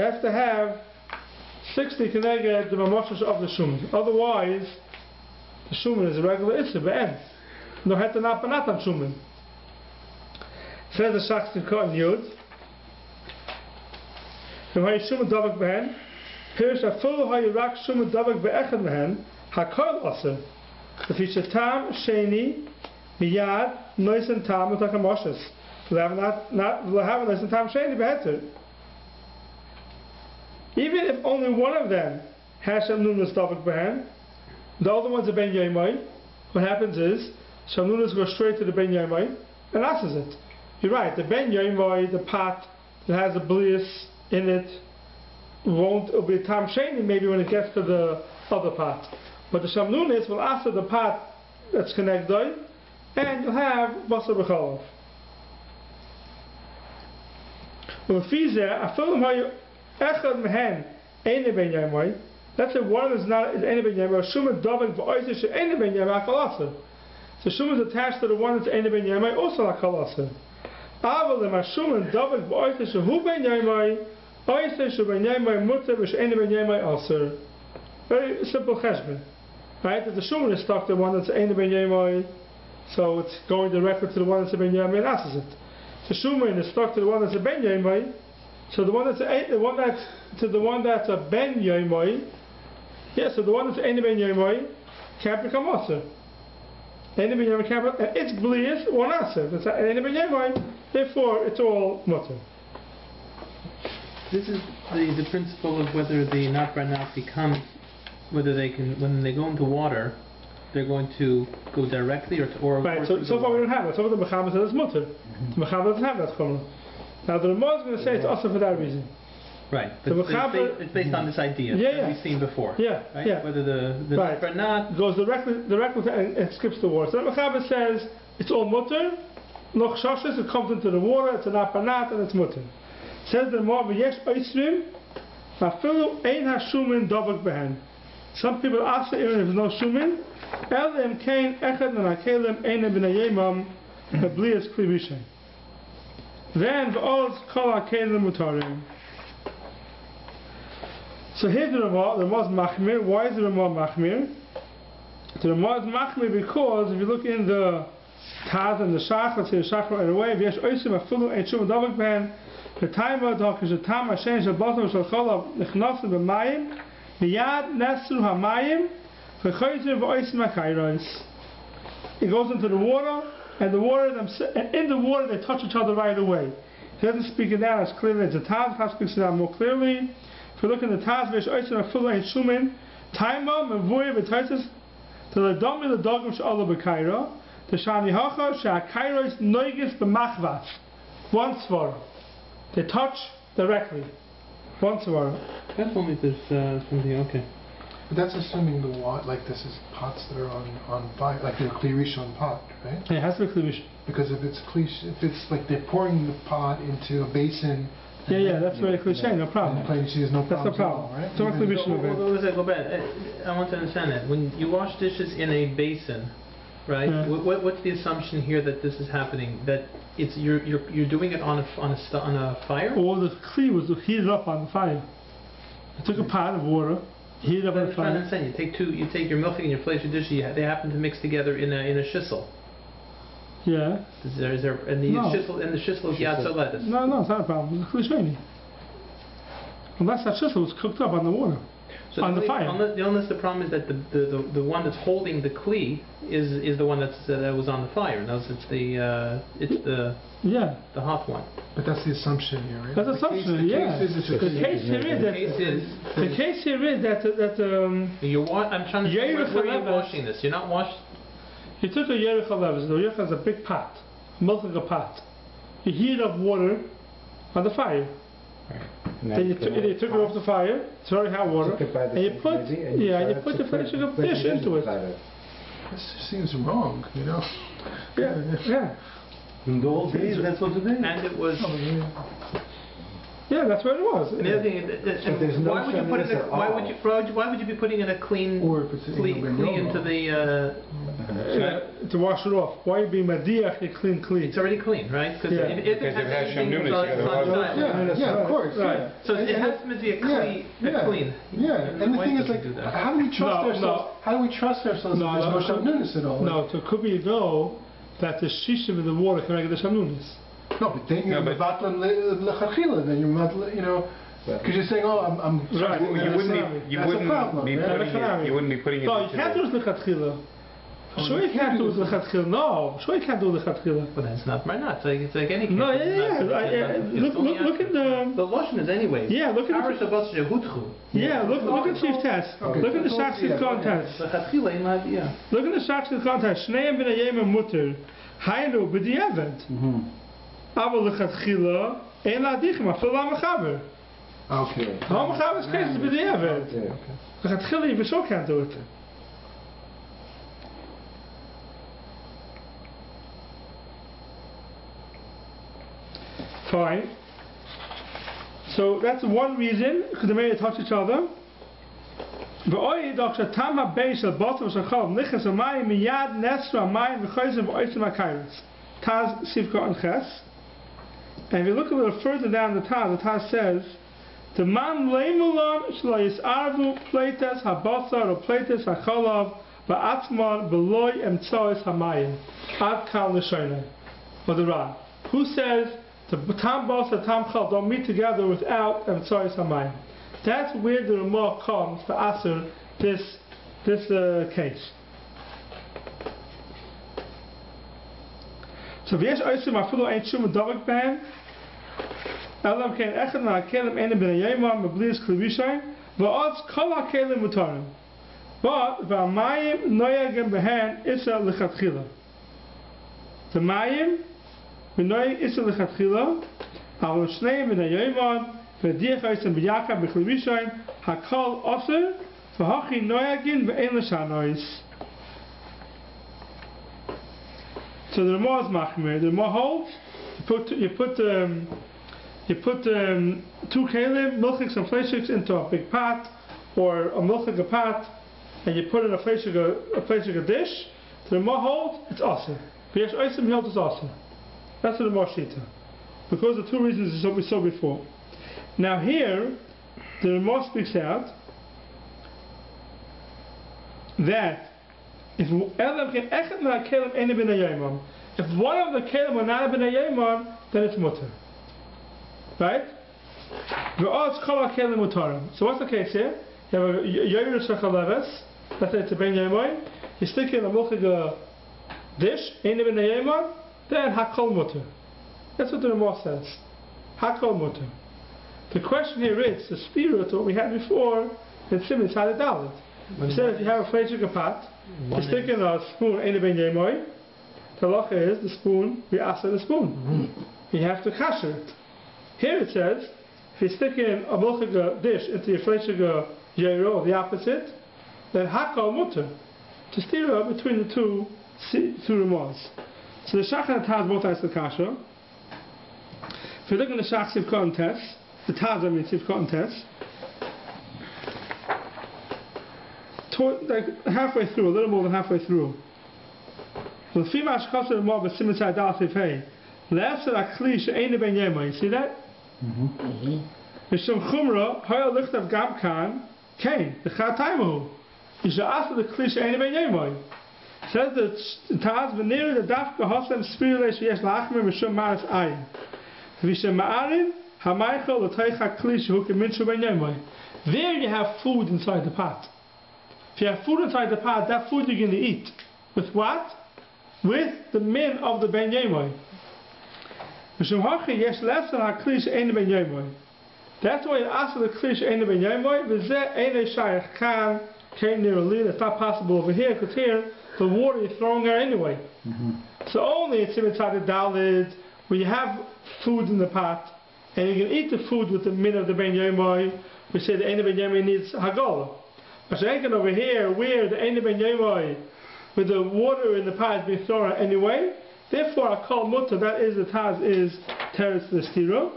have to have 60 keneged the mamoshes of the shumin. Otherwise, the shumin is a regular itzah, but end. No het and apanat on shumin. Says the Shachs cut in Yud. Pirish afilu hayirak shumat davak be'echad mehen hakol aser. If you should tam sheni miyad noisen tam u'tak hamoshes. We'll have a noisen tam sheni beheter. Even if only one of them has shamnunas davak behen, the other one's a ben yomai. What happens is shamnunas go straight to the ben yomai and asks it. You're right. The ben yomai, the pot that has a blias in it, it'll be tam sheni maybe when it gets to the other pot, but the shamnunis will after the pot that's connected, and you'll have basar b'chalav. Let's say one is not is any ben yomai, shumat davik v'oiser she any ben yomai akalaser. So shumat is attached to the one that's any ben yomai also akalaser. Aval lema shumat davik v'oiser she hu ben yomai. Very simple cheshbon, right? If the shuman is stuck to the one that's ein ben yomai, so it's going directly to the one that's a ben yomai and asks it. The shuman is stuck to the one that's a ben yomai, so the one that's a ben yomai, yeah. So the one that's ein ben yomai can't become aser. Ein ben yomai can't. It's blias one aser. It's ein ben yomai. Therefore, it's all mutter. This is the principle of whether the nat bar nat becomes, whether they can, when they go into water, they're going to go directly or right. So far we don't have that. So far the Mechaber says it's mutter. The Mechaber doesn't have that chumrah. Now the Ramah is going to say it's also for that reason. Right. But it's based on this idea that we've seen before. Yeah. Right? Yeah. Whether the nat bar nat goes directly and skips the water. So the Mechaber says it's all mutter. No chashas, it comes into the water. It's a nat bar nat and it's mutter. Says the Ramah, v'yesh oisrim, afilu ein hashumin davak behen. Some people ask even if there's no shumin, elim kain echad min hakelim ein b'nei yomam blias kli rishon. Then v'oz kol hakelim mutarim. So here's the Ramah. The Ramah is machmir. Why is the Ramah machmir? The Ramah is machmir because if you look in the Taz and the Shach, let's say the Shach right away, v'yesh oisrim afilu ein shumin davak behen. The time of the time of change the bottom of the cholav nichnasim b'mayim miyad nesru hamayim v'choyzer v'oisim hakayros. It goes into the water, and in the water they touch each other right away. He doesn't speak it down as clearly as the Taz. Taz speaks it down more clearly. If you look in the Taz, Vesh Oisin Afilu Ein Shumin, Taima Mevuy V'Taisis, the Ledomi Ledogim She'Olah B'Kairo, the Shani Hacha She'Akairo is Noigis B'Machvas. One svara. They touch directly. One svara. That's only this something, okay. But that's assuming the water, like this is pots that are on fire, like the Kli Rishon pot, right? It has to be Kli Rishon. Because if it's like they're pouring the pot into a basin. Yeah, that's very cliche, no problem. And plain sheet is no problem. That's no problem, right? So what's Kli Rishon over Go back. I want to understand that. When you wash dishes in a basin, right? Yeah. What's the assumption here that this is happening? That it's you're doing it on a fire? Or the Kli was heated up on the fire. You took a pot of water, heated up on the fire. You take your milk and your fleischer dish. They happen to mix together in a shissel. Yeah. Is there and the shissel is yatsa lettuce? No, it's not a problem. It's a Kli. Unless that shissel was cooked up on the water. So on the fire. Unless the problem is that the one that's holding the kli is the one that was on the fire. No, it's the hot one. But that's the assumption here, right? That's the assumption, yeah. The case here is that I'm trying to see where you're washing this. You're not washing. You took a yerich haleves. The yerich has a big pot, milk like a pot. You heat up water on the fire. Then you took it off the fire. It's very hot water, and you put the fleischer dish into it. This seems wrong, you know. Yeah. In the old days, that's what it is. And it was. Yeah, that's what it was. And the other thing, why would you put it? Why would you be putting in a clean kli into the? To wash it off. Why be madiach a clean kli? It's already clean, right? Because if it has anything on of course. Right. So it has to be a clean. Yeah, and the thing is, like, how do we trust ourselves? How do we trust ourselves if there's no shamnunis at all? No, so it could be though that the shishim in the water can make the shamnunis. No, but then you're mevatlan lechachila. Then you're you know, because you're saying, I'm right. You wouldn't be putting it. No, you can't do it lechatchila. Sure, you can't do it lechatchila. No, sure, you can't do lechatchila. But that's not not. It's like any. No, yeah. Look at the lashon is anyway. Yeah, look at the. Yeah, look at chief test. Look at the shakshit contest. Look at the shakshit contest. Shneim b'nayim muter. Haynu b'diavad. Aber lechatchila ein ladichim afil lamachaber. Okay. Lamachaber's case is b'diavad. Lechatchila you for sure can't do it. Fine. So that's one reason because they may touch each other. Taz Sivka and Ches. And if you look a little further down the Taz says, the man leimulan shlo yisarvu pleites habasar or pleites hachalav ba'atzman beloy emtsois hamayim ad kal l'shoinai. Or the Ra, who says the tam basar tam chal don't meet together without emtsois hamayim. That's where the remark comes to answer this case. So v'yesh oisim afilu ein shum davak ben elam kein echad ma'akelim enim ben hayomam meblias kli rishon v'odz kol ha'kelim mutarim but v'amayim noyagim behen isa lechatchila the mayim v'noyag isa lechatchila avol shneim ben hayomam v'diach oisim b'yakab b'kli rishon hakol oser v'hachi noyagin v'ein l'shanois. So the Ramah is machmir. The Ramah holds you put 2 kelim, milchiks and fleishiks into a big pot or a milchik pot, and you put in a fleishik dish. The Ramah holds it's awesome. V'yesh oisim holds it's awesome. That's the Ramah shita. Because the 2 reasons we saw before. Now here, the Ramah speaks out that if one of the kelim are not ben hayomam, then it's mutter. Right? So what's the case here? You have a yoyir shachaleves. Let's say it's a ben hayomam. You stick it in a milchig dish, ein ben hayomam, then hakol mutter. That's what the Ramah says. Hakol mutter. The question here is the Spiro to what we had before in Semicha Dalit. We said if you have a fleishig pot, you stick in a spoon, ein ben yemoy. The halacha is the spoon, we ask the spoon. You have to kasher it. Here it says, if you stick in a milchig dish into your fleishig yeiro, the opposite, then hakol mutter, to steer up between the two remors. So the shach and the taz both answer the kasher. If you look at the shach sivkot test, the taz means sivkot test, like halfway through, a little more than halfway through. So the female shachas the mob is similar to dal sifhei. Last of a klish ein ben yema. You see that? Mishum chumra hoya lichtav gam kan kain the chataymu. You should ask the klish ein ben yema. Says the taz v'nir the daf gehosem Spiro leish v'yesh lachmer mishum maras ayin. V'shem ma'arin hamaychol l'teicha klish hu keminchu ben yema. There you have food inside the pot. If you have food inside the pot, that food you're going to eat. With what? With the min of the ben yemoy. That's why you ask for the klish ein ben yemoy. It's not possible over here because here the water is throwing there anyway. So only it's inside the dalid when you have food in the pot and you can eat the food with the min of the ben yemoy. We say the ein ben yemoy needs hagolah. But over here, where the ein ben yemoy, with the water in the pot is being thrown anyway, therefore I call mutter, that is the taz is teretz the stiro.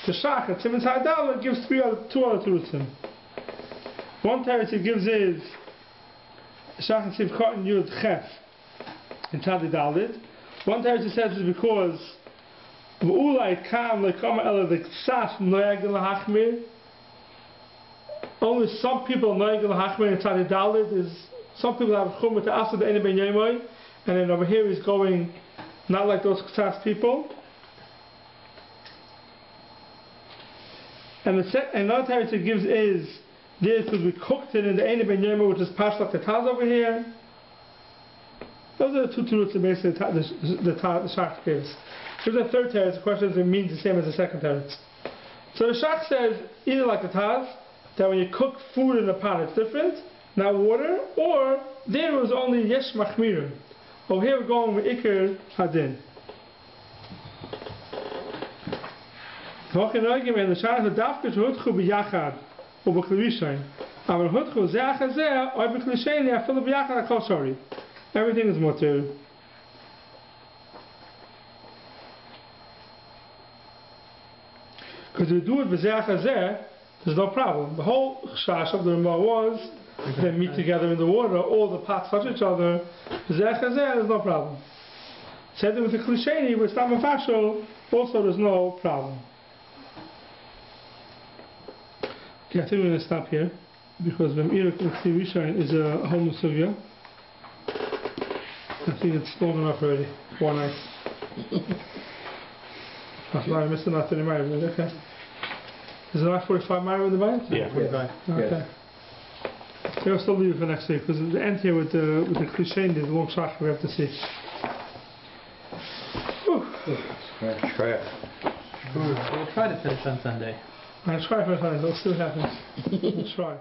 The shach at Siman Tzadal gives two other terutzim. One teretz it gives is shach at Sivkot and Yud Chef in Tzadi Dalid. One teretz it says is because v'ulai kam lekama ela the ksas noyag l'hachmir. Only some people noyag l'hachmir in Tzadi Dalid is some people have chum with the asad the ein ben yemoy, and then over here he's going not like those ksas people. And another teretz it gives is there because we cooked it in the ein ben yemoy, which is pashto like the taz over here. Those are the two terutzim basically the shach gives. Here's the third teretz. The question is, it means the same as the second teretz. So the shach says either like the taz that when you cook food in the pot it's different, not water, or there was only yesh machmirim. Oh, here we're going with ikir hadin. And the shach the dafka shehutchu b'yachad or b'klirishain. Aval hutchu zeach hazeh or b'klishain afilu b'yachad akol shari. Everything is mutter. Because we do it b'zeach hazeh, there's no problem. The whole shash of the Ramah was they meet together in the water, all the pots touch each other. There's no problem. Said with the klisheni, with Stam Fashel, also there's no problem. Okay, I think we're going to stop here because Vem'irik Rishain is a whole sugya. I think it's long enough already. 4 nights. That's why I missed enough to the marriage. Okay. Is it not 45 marriage with the bite? Yeah. 45. Okay. Yes. We'll still leave it for next week because the end here with the cliche and the long shach we have to see. We'll try to finish on Sunday. I'll try for Sunday. We'll see what happens. We'll try.